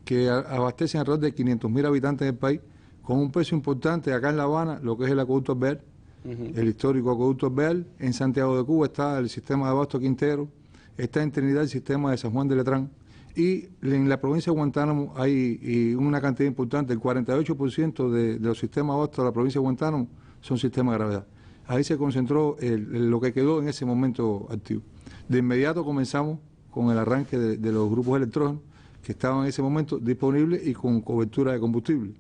que abastecen alrededor de 500.000 habitantes del país, con un peso importante acá en La Habana, lo que es el acueducto Alvear, el histórico acueducto Alvear. En Santiago de Cuba está el sistema de abasto Quintero, está en Trinidad el sistema de San Juan de Letrán, y en la provincia de Guantánamo hay una cantidad importante, el 48% de los sistemas de abasto de la provincia de Guantánamo son sistemas de gravedad. Ahí se concentró lo que quedó en ese momento activo. De inmediato comenzamos con el arranque de los grupos electrógenos que estaban en ese momento disponibles y con cobertura de combustible.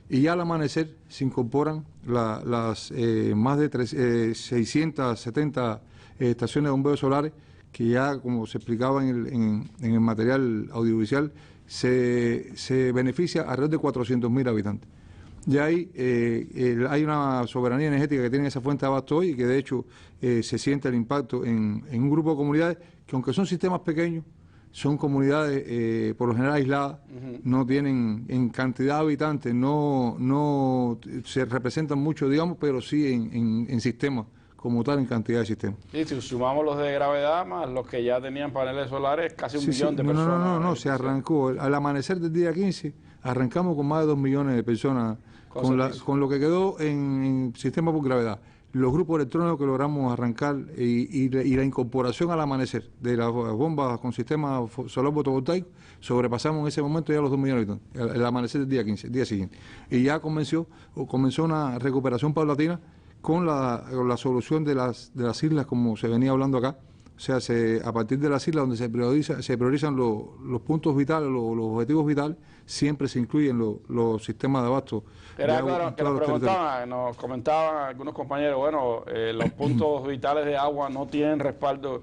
Y ya al amanecer se incorporan las más de 670 estaciones de bombeo solares que ya, como se explicaba en el material audiovisual, se beneficia alrededor de 400.000 habitantes. Ya ahí hay una soberanía energética que tiene esa fuente de abasto hoy y que de hecho se siente el impacto en un grupo de comunidades que, aunque son sistemas pequeños, son comunidades por lo general aisladas, no tienen en cantidad de habitantes, no se representan mucho, digamos, pero sí en sistemas como tal, en cantidad de sistemas. Sí, si sumamos los de gravedad más los que ya tenían paneles solares, casi un millón de personas. No, se arrancó. Al amanecer del día 15, arrancamos con más de 2 millones de personas con lo que quedó en sistema por gravedad. los grupos electrónicos que logramos arrancar y la incorporación al amanecer de las bombas con sistema solar fotovoltaico, sobrepasamos en ese momento ya los 2 millones de habitantes, el amanecer del día 15, el día siguiente. Y ya comenzó una recuperación paulatina con la solución de las islas, como se venía hablando acá. O sea, a partir de las islas donde se priorizan los puntos vitales, los objetivos vitales, siempre se incluyen los sistemas de abasto. Era claro que nos preguntaban, nos comentaban algunos compañeros, bueno, los puntos vitales de agua no tienen respaldo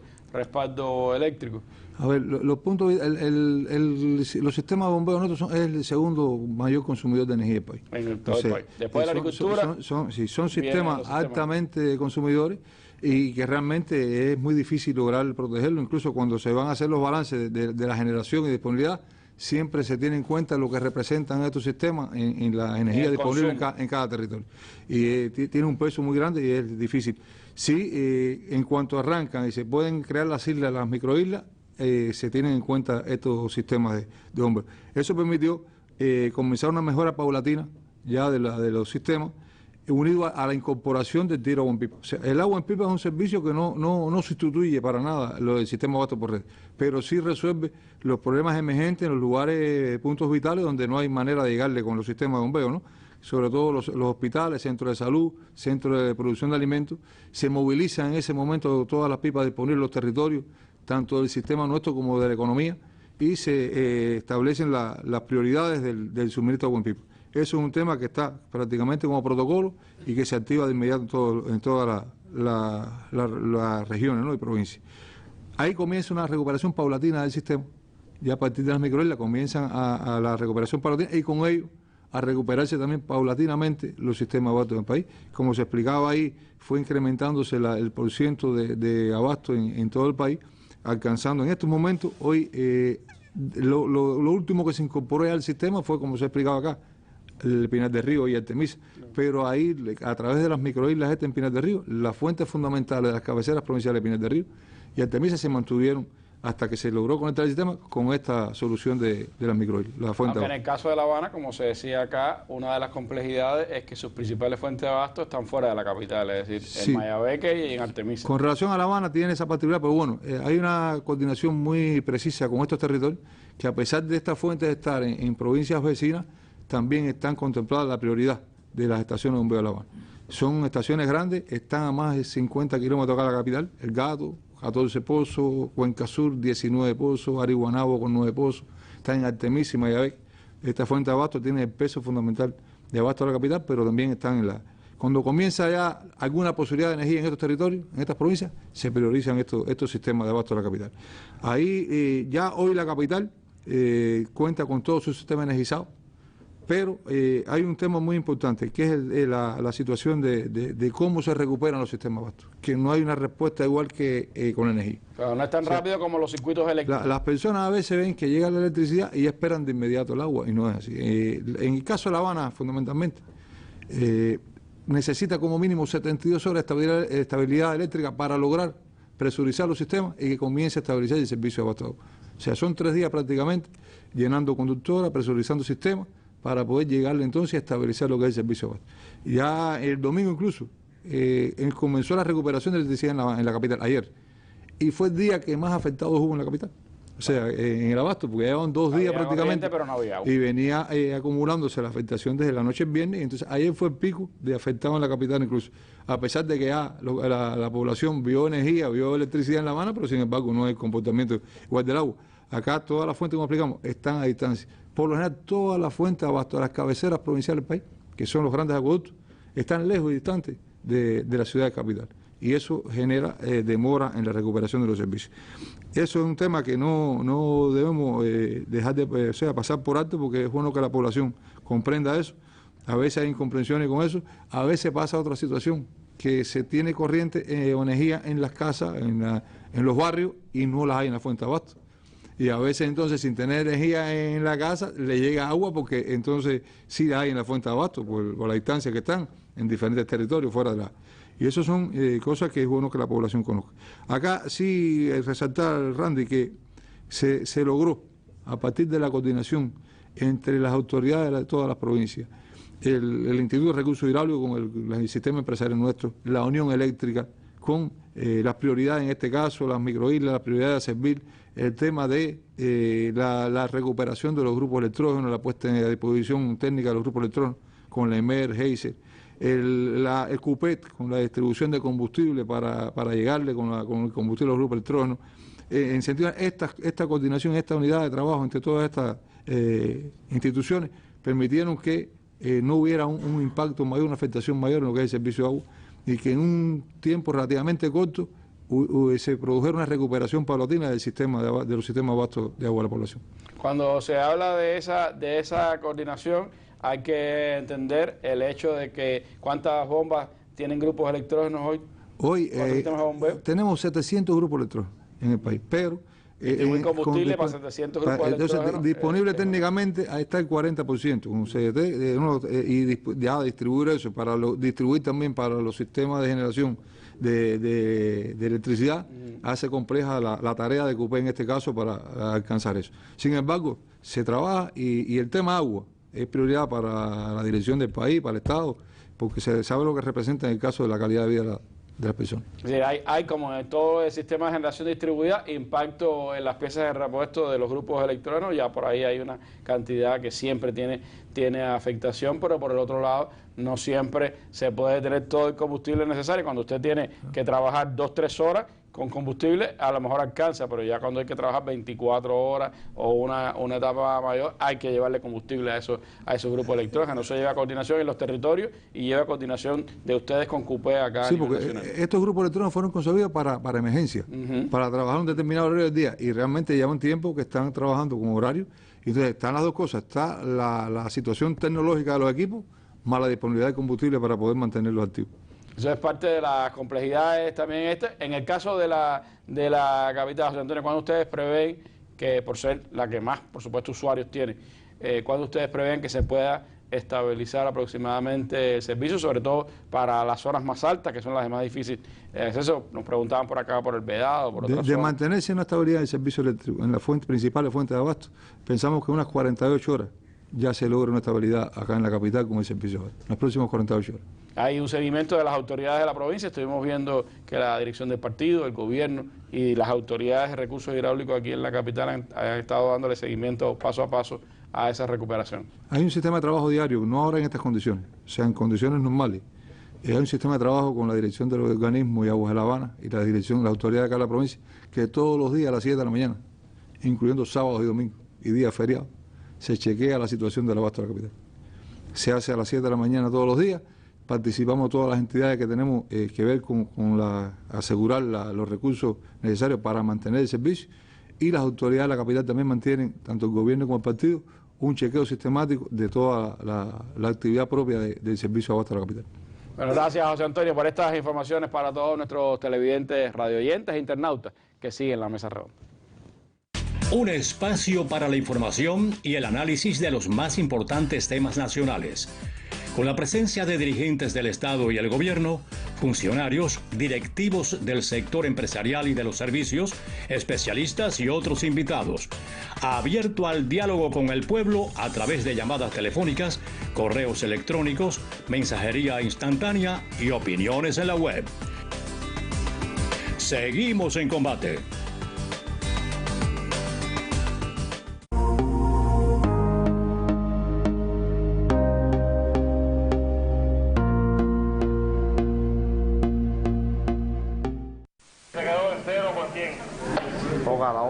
eléctrico. A ver, los puntos, los sistemas de bombeo nuestros es el segundo mayor consumidor de energía del país. En todo el país. Después de la agricultura. Son sistemas altamente consumidores y que realmente es muy difícil lograr protegerlo. Incluso cuando se van a hacer los balances de la generación y disponibilidad, siempre se tiene en cuenta lo que representan estos sistemas en la energía disponible en cada territorio. Y tiene un peso muy grande y es difícil. Sí, en cuanto arrancan y se pueden crear las islas, las microislas, se tienen en cuenta estos sistemas de bombeo. Eso permitió comenzar una mejora paulatina ya de los sistemas, unido a la incorporación del tiro agua en pipa. O sea, el agua en pipa es un servicio que no sustituye para nada lo del sistema de abasto por red, pero sí resuelve los problemas emergentes en los lugares, puntos vitales donde no hay manera de llegarle con los sistemas de bombeo, ¿no? Sobre todo los hospitales, centros de salud, centros de producción de alimentos. Se movilizan en ese momento todas las pipas disponibles en los territorios, tanto del sistema nuestro como de la economía, y se establecen las prioridades del suministro de agua en pipa. Eso es un tema que está prácticamente como protocolo y que se activa de inmediato en todas las regiones, ¿no?, y provincias. Ahí comienza una recuperación paulatina del sistema. Ya a partir de las microislas comienzan a la recuperación paulatina y con ello a recuperarse también paulatinamente los sistemas de abasto del país. Como se explicaba ahí, fue incrementándose el porciento de abasto en todo el país, alcanzando en estos momentos, hoy, lo último que se incorporó al sistema fue, como se explicaba acá, el Pinar del Río y Artemisa, pero ahí, a través de las microislas en Pinar del Río, las fuentes fundamentales de las cabeceras provinciales de Pinar del Río y Artemisa se mantuvieron hasta que se logró conectar el sistema con esta solución de las microislas. Aunque en el caso de La Habana, como se decía acá, una de las complejidades es que sus principales fuentes de abasto están fuera de la capital, es decir, en Mayabeque y en Artemisa. Con relación a La Habana tiene esa particularidad, pero bueno, hay una coordinación muy precisa con estos territorios, que a pesar de estas fuentes de estar en provincias vecinas, también están contempladas la prioridad de las estaciones de bombeo de La Habana. Son estaciones grandes, están a más de 50 kilómetros acá de la capital, El Gato, 14 pozos, Cuenca Sur, 19 pozos, Ariguanabo con 9 pozos, está en Artemisa y Mayabeque. Esta fuente de abasto tiene el peso fundamental de abasto de la capital, pero también están en la... Cuando comienza ya alguna posibilidad de energía en estos territorios, en estas provincias, se priorizan estos sistemas de abasto de la capital. Ahí ya hoy la capital cuenta con todo su sistema energizado, pero hay un tema muy importante, que es la situación de cómo se recuperan los sistemas de abasto, que no hay una respuesta igual que con la energía. Pero no es tan rápido como los circuitos eléctricos. Las personas a veces ven que llega la electricidad y esperan de inmediato el agua, y no es así. En el caso de La Habana, fundamentalmente, necesita como mínimo 72 horas de estabilidad eléctrica para lograr presurizar los sistemas y que comience a estabilizar el servicio de abasto de agua. O sea, son 3 días prácticamente, llenando conductoras, presurizando sistemas, para poder llegarle entonces a estabilizar lo que es el servicio de abasto. Ya el domingo incluso comenzó la recuperación de electricidad en la capital, ayer, y fue el día que más afectados hubo en la capital. O sea, en el abasto, porque llevaban 2 días prácticamente, pero no había agua. Y venía acumulándose la afectación desde la noche del viernes, y entonces ayer fue el pico de afectados en la capital incluso, a pesar de que ya la población vio energía, vio electricidad en La Habana, pero sin embargo no hay comportamiento igual del agua. Acá todas las fuentes, como explicamos, están a distancia. Por lo general, todas las fuentes abasto de las cabeceras provinciales del país, que son los grandes acueductos, están lejos y distantes de la ciudad de capital. Y eso genera demora en la recuperación de los servicios. Eso es un tema que no debemos dejar de pasar por alto, porque es bueno que la población comprenda eso. A veces hay incomprensiones con eso, a veces pasa otra situación, que se tiene corriente o energía en las casas, en los barrios, y no las hay en la fuente de abasto. Y a veces entonces, sin tener energía en la casa, le llega agua, porque entonces sí la hay en la fuente de abasto, por la distancia que están en diferentes territorios fuera de la... Y eso son cosas que es bueno que la población conozca. Acá sí resaltar, Randy, que se logró, a partir de la coordinación entre las autoridades de todas las provincias el Instituto de Recursos Hidráulicos con el sistema empresarial nuestro, la Unión Eléctrica, con las prioridades en este caso, las microislas, las prioridades de servir, el tema de la recuperación de los grupos electrógenos, la puesta a disposición técnica de los grupos electrógenos, con la EMER, Heiser, el CUPET, con la distribución de combustible para llegarle con el combustible a los grupos electrógenos. En sentido, esta coordinación, esta unidad de trabajo entre todas estas instituciones permitieron que no hubiera un impacto mayor, una afectación mayor en lo que es el servicio de agua, y que en un tiempo relativamente corto se produjera una recuperación paulatina del sistema de los sistemas vastos de agua de la población. Cuando se habla de esa coordinación, hay que entender el hecho de que cuántas bombas tienen grupos electrógenos hoy. Hoy tenemos 700 grupos electrógenos en el país, pero distribuir combustible para 700 grupos electrógenos. Entonces, disponible técnicamente ahí está el 40%, con CDT, y ya distribuir eso, distribuir también para los sistemas de generación de electricidad, hace compleja la tarea de CUPE en este caso para alcanzar eso. Sin embargo, se trabaja y el tema agua es prioridad para la dirección del país, para el Estado, porque se sabe lo que representa en el caso de la calidad de vida de las personas. Sí, hay como en todo el sistema de generación distribuida impacto en las piezas de repuesto de los grupos electrógenos. Ya por ahí hay una cantidad que siempre tiene afectación, pero por el otro lado no siempre se puede tener todo el combustible necesario. Cuando usted tiene que trabajar 2-3 horas con combustible, a lo mejor alcanza, pero ya cuando hay que trabajar 24 horas o una etapa mayor, hay que llevarle combustible a esos grupos electrógenos. Eso lleva coordinación en los territorios y lleva coordinación de ustedes con CUPE acá. Sí, porque estos grupos electrógenos fueron concebidos para emergencia, para trabajar un determinado horario del día, y realmente lleva un tiempo que están trabajando con horario. Entonces están las dos cosas, está la situación tecnológica de los equipos, más la disponibilidad de combustible para poder mantenerlos activos. Eso es parte de las complejidades también. En el caso de la capital, José Antonio, ¿cuándo ustedes prevén que, por ser la que más, por supuesto, usuarios tiene, cuándo ustedes prevén que se pueda estabilizar aproximadamente el servicio, sobre todo para las zonas más altas, que son las de más difícil acceso? Nos preguntaban por acá por el Vedado, por otras zonas. De mantenerse una estabilidad del servicio eléctrico en la principal fuente de abasto, pensamos que unas 48 horas ya se logra una estabilidad acá en la capital con el servicio, en las próximas 48 horas. Hay un seguimiento de las autoridades de la provincia. Estuvimos viendo que la dirección del partido, el gobierno y las autoridades de recursos hidráulicos aquí en la capital han estado dándole seguimiento paso a paso a esa recuperación. Hay un sistema de trabajo diario, no ahora en estas condiciones, o sea, en condiciones normales. Hay un sistema de trabajo con la dirección del organismo y Aguas de La Habana y la dirección, la autoridad de acá de la provincia, que todos los días a las 7 de la mañana, incluyendo sábados y domingos y días feriados, se chequea la situación del abasto de la capital. Se hace a las 7 de la mañana todos los días. Participamos todas las entidades que tenemos que ver con asegurar los recursos necesarios para mantener el servicio, y las autoridades de la capital también mantienen, tanto el gobierno como el partido, un chequeo sistemático de toda la actividad propia del servicio de abasto de la capital. Bueno, gracias, José Antonio, por estas informaciones para todos nuestros televidentes, radioyentes e internautas que siguen la Mesa Redonda. Un espacio para la información y el análisis de los más importantes temas nacionales, con la presencia de dirigentes del Estado y el gobierno, funcionarios, directivos del sector empresarial y de los servicios, especialistas y otros invitados. Abierto al diálogo con el pueblo a través de llamadas telefónicas, correos electrónicos, mensajería instantánea y opiniones en la web. Seguimos en combate.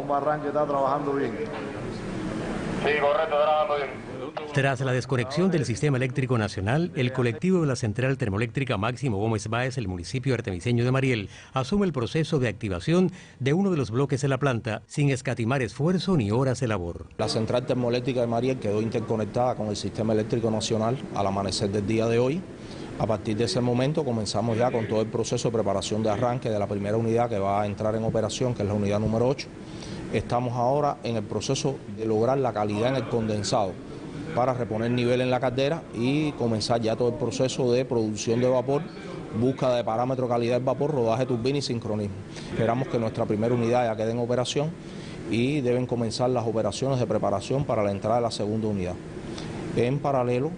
Barranque está trabajando bien. Sí, correcto, trabajando bien. Tras la desconexión del sistema eléctrico nacional, el colectivo de la Central Termoeléctrica Máximo Gómez Báez, el municipio artemiseño de Mariel, asume el proceso de activación de uno de los bloques de la planta sin escatimar esfuerzo ni horas de labor. La Central Termoeléctrica de Mariel quedó interconectada con el sistema eléctrico nacional al amanecer del día de hoy. A partir de ese momento comenzamos ya con todo el proceso de preparación de arranque de la primera unidad que va a entrar en operación, que es la unidad número 8. Estamos ahora en el proceso de lograr la calidad en el condensado para reponer nivel en la caldera y comenzar ya todo el proceso de producción de vapor, búsqueda de parámetro calidad del vapor, rodaje, turbina y sincronismo. Esperamos que nuestra primera unidad ya quede en operación y deben comenzar las operaciones de preparación para la entrada de la segunda unidad. En paralelo,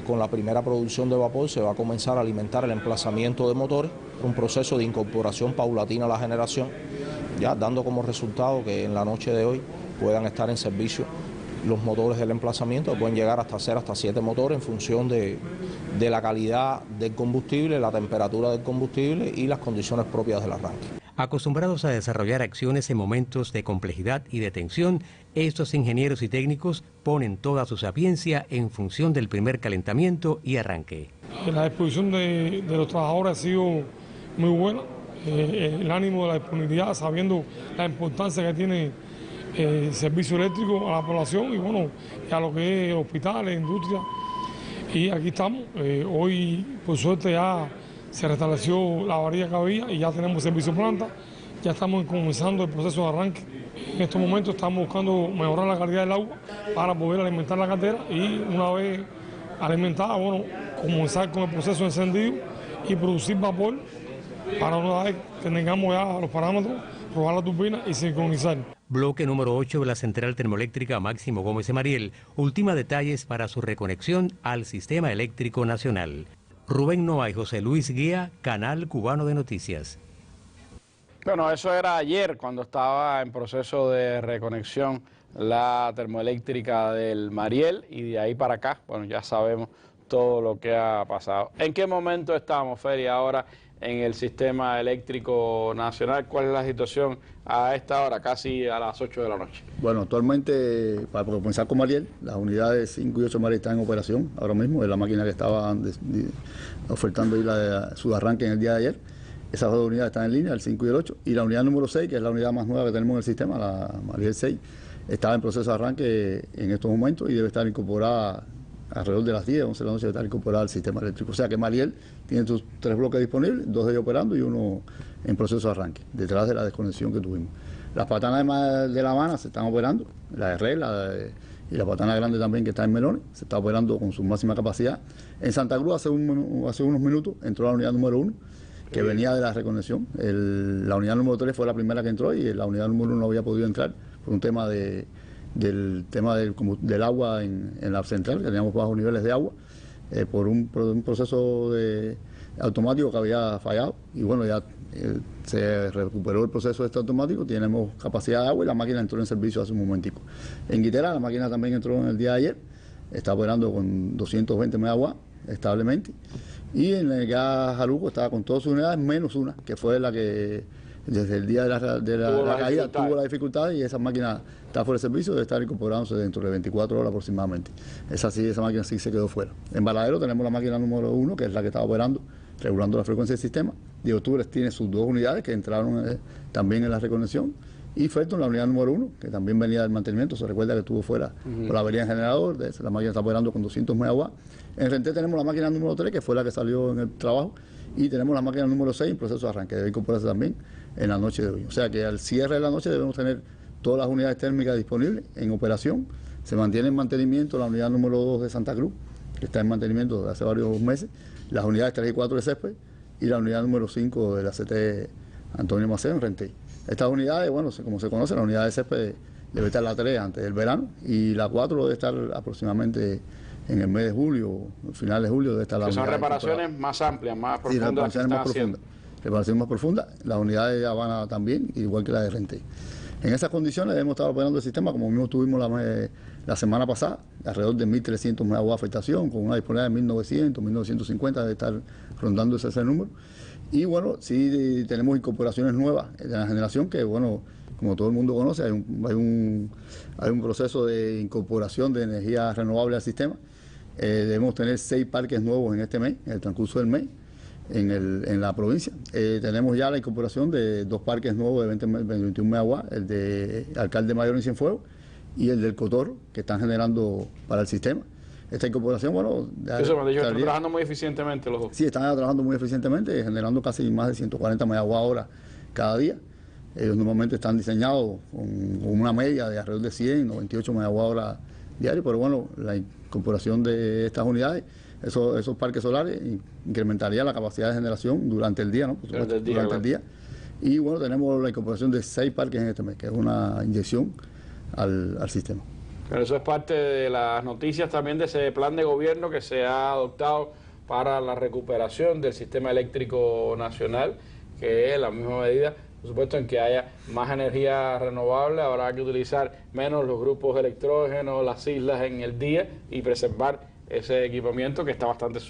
con la primera producción de vapor se va a comenzar a alimentar el emplazamiento de motores, un proceso de incorporación paulatina a la generación, ya dando como resultado que en la noche de hoy puedan estar en servicio los motores del emplazamiento, pueden llegar hasta 7 motores en función de la calidad del combustible, la temperatura del combustible y las condiciones propias del arranque. Acostumbrados a desarrollar acciones en momentos de complejidad y de tensión, estos ingenieros y técnicos ponen toda su sapiencia en función del primer calentamiento y arranque. La disposición de los trabajadores ha sido muy buena, el ánimo de la disponibilidad, sabiendo la importancia que tiene el servicio eléctrico a la población y bueno, a lo que es hospitales, industria. Y aquí estamos, hoy por suerte ya se restableció la avería que había y ya tenemos servicio planta, ya estamos comenzando el proceso de arranque. En estos momentos estamos buscando mejorar la calidad del agua para poder alimentar la caldera y una vez alimentada, bueno, comenzar con el proceso de encendido y producir vapor para una vez que tengamos ya los parámetros, probar la turbina y sincronizar. Bloque número 8 de la Central Termoeléctrica Máximo Gómez de Mariel ultima detalles para su reconexión al Sistema Eléctrico Nacional. Rubén Noa y José Luis Guía, Canal Cubano de Noticias. Bueno, eso era ayer cuando estaba en proceso de reconexión la termoeléctrica del Mariel y de ahí para acá, bueno, ya sabemos todo lo que ha pasado. ¿En qué momento estamos, Feri, ahora en el Sistema Eléctrico Nacional? ¿Cuál es la situación a esta hora, casi a las 8 de la noche? Bueno, actualmente, para comenzar con Mariel, las unidades 5 y 8 Mariel están en operación ahora mismo, es la máquina que estaba ofertando ahí su arranque en el día de ayer. Esas dos unidades están en línea, el 5 y el 8, y la unidad número 6, que es la unidad más nueva que tenemos en el sistema, la Mariel 6, estaba en proceso de arranque en estos momentos y debe estar incorporada alrededor de las 10, 11 de la noche debe estar incorporada al sistema eléctrico. O sea que Mariel tiene sus 3 bloques disponibles, 2 de ellos operando y uno en proceso de arranque, detrás de la desconexión que tuvimos. Las patanas de La Habana se están operando, la de Red y la patana grande también que está en Melones, se está operando con su máxima capacidad. En Santa Cruz hace unos minutos entró la unidad número 1, que venía de la reconexión. La unidad número 3 fue la primera que entró y la unidad número 1 no había podido entrar por un tema del agua en la central, que teníamos bajos niveles de agua, por un proceso automático que había fallado. Y bueno, ya se recuperó el proceso automático, tenemos capacidad de agua y la máquina entró en servicio hace un momentico. En Guitera la máquina también entró en el día de ayer, está operando con 220 megawatts establemente. Y en el gas Jaluco estaba con todas sus unidades, menos una, que fue la que desde el día de la caída tuvo la dificultad y esa máquina está fuera de servicio, debe estar incorporándose dentro de 24 horas aproximadamente. Esa máquina sí se quedó fuera. En Baladero tenemos la máquina número 1, que es la que está operando, regulando la frecuencia del sistema. Diego Tures tiene sus 2 unidades que entraron también en la reconexión. Y Felton, la unidad número 1, que también venía del mantenimiento, se recuerda que estuvo fuera por la avería en generador, la máquina está operando con 200 megawatts. En Renté tenemos la máquina número 3, que fue la que salió en el trabajo, y tenemos la máquina número 6 en proceso de arranque, debe incorporarse también en la noche de hoy. O sea que al cierre de la noche debemos tener todas las unidades térmicas disponibles en operación. Se mantiene en mantenimiento la unidad número 2 de Santa Cruz, que está en mantenimiento desde hace varios meses, las unidades 3 y 4 de Césped y la unidad número 5 de la CT Antonio Maceo en Renté. Estas unidades, bueno, como se conoce, la unidad de césped debe estar la 3 antes del verano y la 4 debe estar aproximadamente en el mes de julio, final de julio debe estar la unidad. Son reparaciones más amplias, más profundas. Sí, reparaciones más profundas. La unidad de Habana también, igual que la de Renté. En esas condiciones hemos estado operando el sistema como mismo tuvimos la semana pasada, alrededor de 1.300 megawatts de afectación, con una disponibilidad de 1.900, 1.950, debe estar rondando ese número. Y bueno, sí tenemos incorporaciones nuevas de la generación que, bueno, como todo el mundo conoce, hay un proceso de incorporación de energía renovable al sistema. Debemos tener 6 parques nuevos en este mes, en el transcurso del mes, en la provincia. Tenemos ya la incorporación de 2 parques nuevos de 21 megawatts, el de Alcalde Mayor en Cienfuegos y el del Cotorro, que están generando para el sistema. Esta incorporación, bueno... Eso me ha dicho, están trabajando muy eficientemente los dos. Sí, están trabajando muy eficientemente, generando casi más de 140 megawatt-hora cada día. Ellos normalmente están diseñados con una media de alrededor de 100, 98 megawatt-hora diarios, pero bueno, la incorporación de estas unidades, esos parques solares, incrementaría la capacidad de generación durante el día, ¿no? Durante el día. Y bueno, tenemos la incorporación de 6 parques en este mes, que es una inyección al sistema. Pero eso es parte de las noticias también de ese plan de gobierno que se ha adoptado para la recuperación del sistema eléctrico nacional, que es la misma medida, por supuesto, en que haya más energía renovable. Habrá que utilizar menos los grupos de electrógeno, las islas en el día y preservar ese equipamiento que está bastante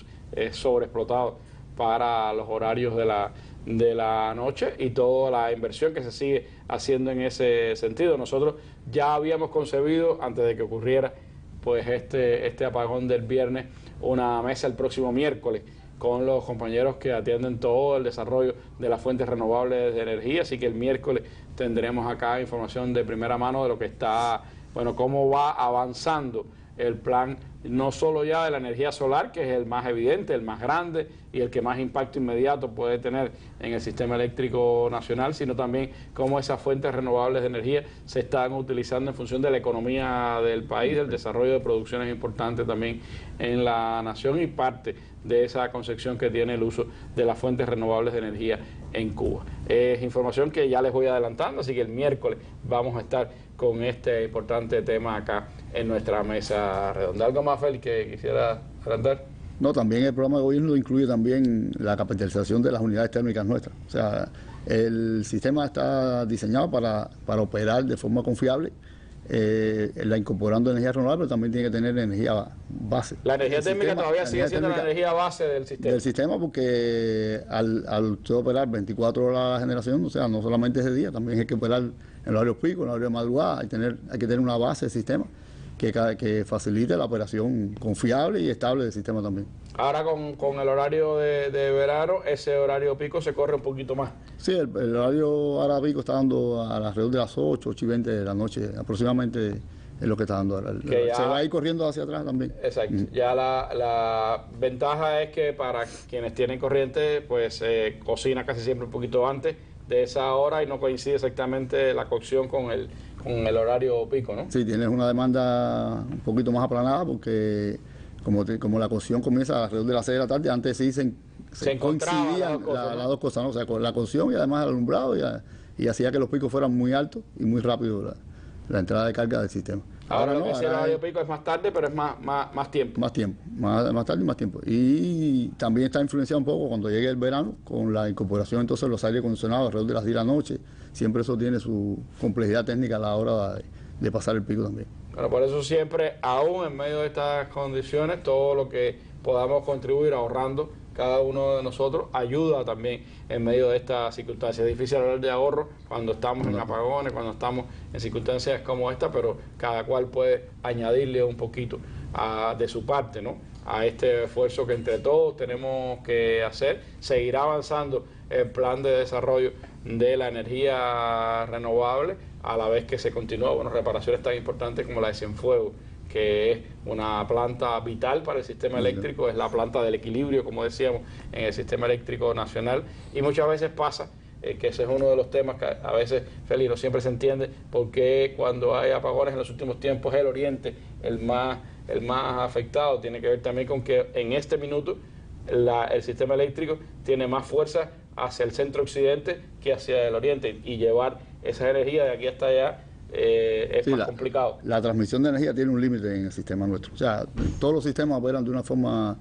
sobreexplotado para los horarios de la noche y toda la inversión que se sigue haciendo en ese sentido. Nosotros ya habíamos concebido, antes de que ocurriera pues este apagón del viernes, una mesa el próximo miércoles con los compañeros que atienden todo el desarrollo de las fuentes renovables de energía, así que el miércoles tendremos acá información de primera mano de lo que está, bueno, cómo va avanzando el plan, no solo ya de la energía solar, que es el más evidente, el más grande y el que más impacto inmediato puede tener en el sistema eléctrico nacional, sino también cómo esas fuentes renovables de energía se están utilizando en función de la economía del país, del desarrollo de producciones importantes también en la nación y parte de esa concepción que tiene el uso de las fuentes renovables de energía en Cuba. Es información que ya les voy adelantando, así que el miércoles vamos a estar con este importante tema acá en nuestra mesa redonda. ¿Algo más, Félix, que quisiera adelantar? No, también el programa de gobierno incluye también la capitalización de las unidades térmicas nuestras. O sea, el sistema está diseñado para operar de forma confiable, incorporando energía renovable, pero también tiene que tener energía base. La energía térmica todavía sigue siendo la energía base del sistema. Del sistema, porque al usted operar 24 horas la generación, o sea, no solamente ese día, también hay que operar en los horarios pico, en los horarios de madrugada, hay que tener una base del sistema que facilite la operación confiable y estable del sistema también. Ahora con el horario de verano, ese horario pico se corre un poquito más. Sí, el horario ahora pico está dando alrededor de las 8 y 20 de la noche, aproximadamente es lo que está dando ahora. Se va a ir corriendo hacia atrás también. Exacto. Ya la ventaja es que para quienes tienen corriente, pues cocina casi siempre un poquito antes de esa hora y no coincide exactamente la cocción con el horario pico, ¿no? Sí, tienes una demanda un poquito más aplanada porque como la cocción comienza alrededor de las 6 de la tarde, antes sí se coincidían las dos cosas, ¿no? O sea, con la cocción y además el alumbrado y hacía que los picos fueran muy altos y muy rápido la entrada de carga del sistema. Ahora no, el horario pico es más tarde, pero es más tiempo. Más tiempo, más tarde y más tiempo. Y también está influenciado un poco cuando llegue el verano con la incorporación entonces de los aires acondicionados alrededor de las 10 de la noche. Siempre eso tiene su complejidad técnica a la hora de pasar el pico también. Bueno, por eso siempre, aún en medio de estas condiciones, todo lo que podamos contribuir ahorrando cada uno de nosotros ayuda también en medio de estas circunstancias. Es difícil hablar de ahorro cuando estamos en apagones, cuando estamos en circunstancias como esta, pero cada cual puede añadirle un poquito de su parte, ¿no?, a este esfuerzo que entre todos tenemos que hacer. Seguirá avanzando el plan de desarrollo de la energía renovable a la vez que se continúa, reparaciones tan importantes como la de Cienfuegos, que es una planta vital para el sistema eléctrico, es la planta del equilibrio, como decíamos, en el sistema eléctrico nacional. Y muchas veces pasa, que ese es uno de los temas que a veces, Félix, no siempre se entiende, porque cuando hay apagones en los últimos tiempos el oriente el más afectado. Tiene que ver también con que en este minuto el sistema eléctrico tiene más fuerza hacia el centro-occidente que hacia el oriente, y llevar esa energía de aquí hasta allá es más complicado. La transmisión de energía tiene un límite en el sistema nuestro. O sea, todos los sistemas operan de una forma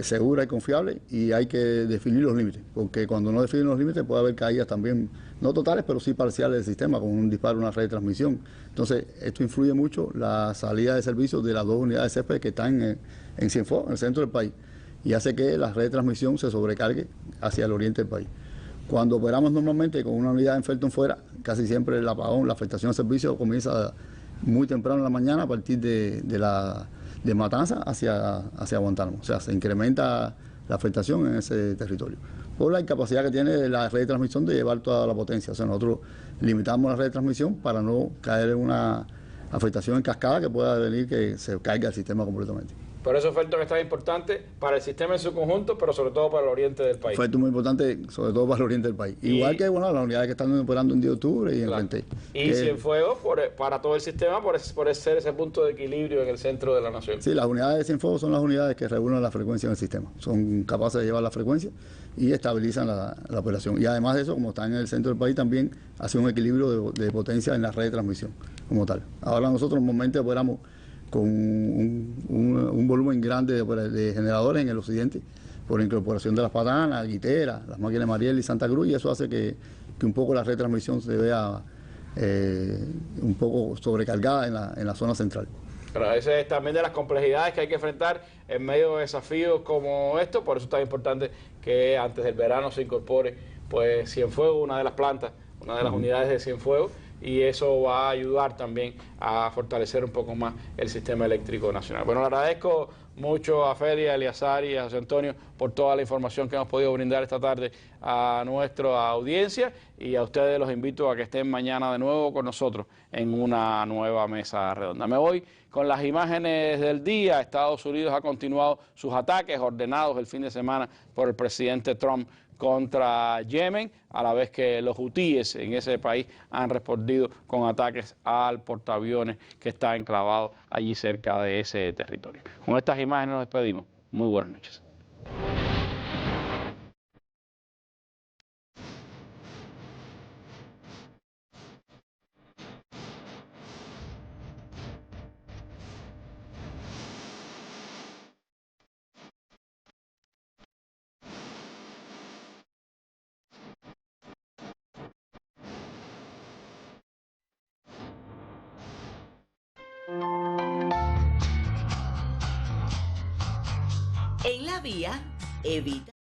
segura y confiable, y hay que definir los límites, porque cuando no definen los límites puede haber caídas también, no totales, pero sí parciales del sistema, con un disparo en una red de transmisión. Entonces, esto influye mucho la salida de servicio de las dos unidades CESPE que están en Cienfuegos, en el centro del país, y hace que la red de transmisión se sobrecargue hacia el oriente del país. Cuando operamos normalmente con una unidad en Felton fuera, casi siempre el apagón, la afectación de servicio comienza muy temprano en la mañana a partir de Matanza hacia Guantánamo. O sea, se incrementa la afectación en ese territorio por la incapacidad que tiene la red de transmisión de llevar toda la potencia. O sea, nosotros limitamos la red de transmisión para no caer en una afectación en cascada que pueda venir que se caiga el sistema completamente. Por eso Felton es tan importante para el sistema en su conjunto, pero sobre todo para el oriente del país. Felton muy importante, sobre todo para el oriente del país. Igual que las unidades que están operando en 10 de octubre y en Rentey. Y Cienfuegos para todo el sistema, por ser ese punto de equilibrio en el centro de la nación. Sí, las unidades de Cienfuegos son las unidades que regulan la frecuencia en el sistema. Son capaces de llevar la frecuencia y estabilizan la operación. Y además de eso, como están en el centro del país, también hace un equilibrio de potencia en la red de transmisión como tal. Ahora nosotros normalmente operamos con un volumen grande de generadores en el occidente, por incorporación de las Patanas, Guitera, las máquinas de Mariel y Santa Cruz, y eso hace que un poco la red de transmisión se vea un poco sobrecargada en la zona central. Pero esa es también de las complejidades que hay que enfrentar en medio de desafíos como estos, por eso es tan importante que antes del verano se incorpore pues Cienfuegos, una de las plantas, una de las unidades de Cienfuegos, y eso va a ayudar también a fortalecer un poco más el sistema eléctrico nacional. Bueno, le agradezco mucho a Feli, a Eleazar y a José Antonio por toda la información que hemos podido brindar esta tarde a nuestra audiencia, y a ustedes los invito a que estén mañana de nuevo con nosotros en una nueva mesa redonda. Me voy con las imágenes del día. Estados Unidos ha continuado sus ataques ordenados el fin de semana por el presidente Trump contra Yemen, a la vez que los hutíes en ese país han respondido con ataques al portaaviones que está enclavado allí cerca de ese territorio. Con estas imágenes nos despedimos. Muy buenas noches. En la vía, evita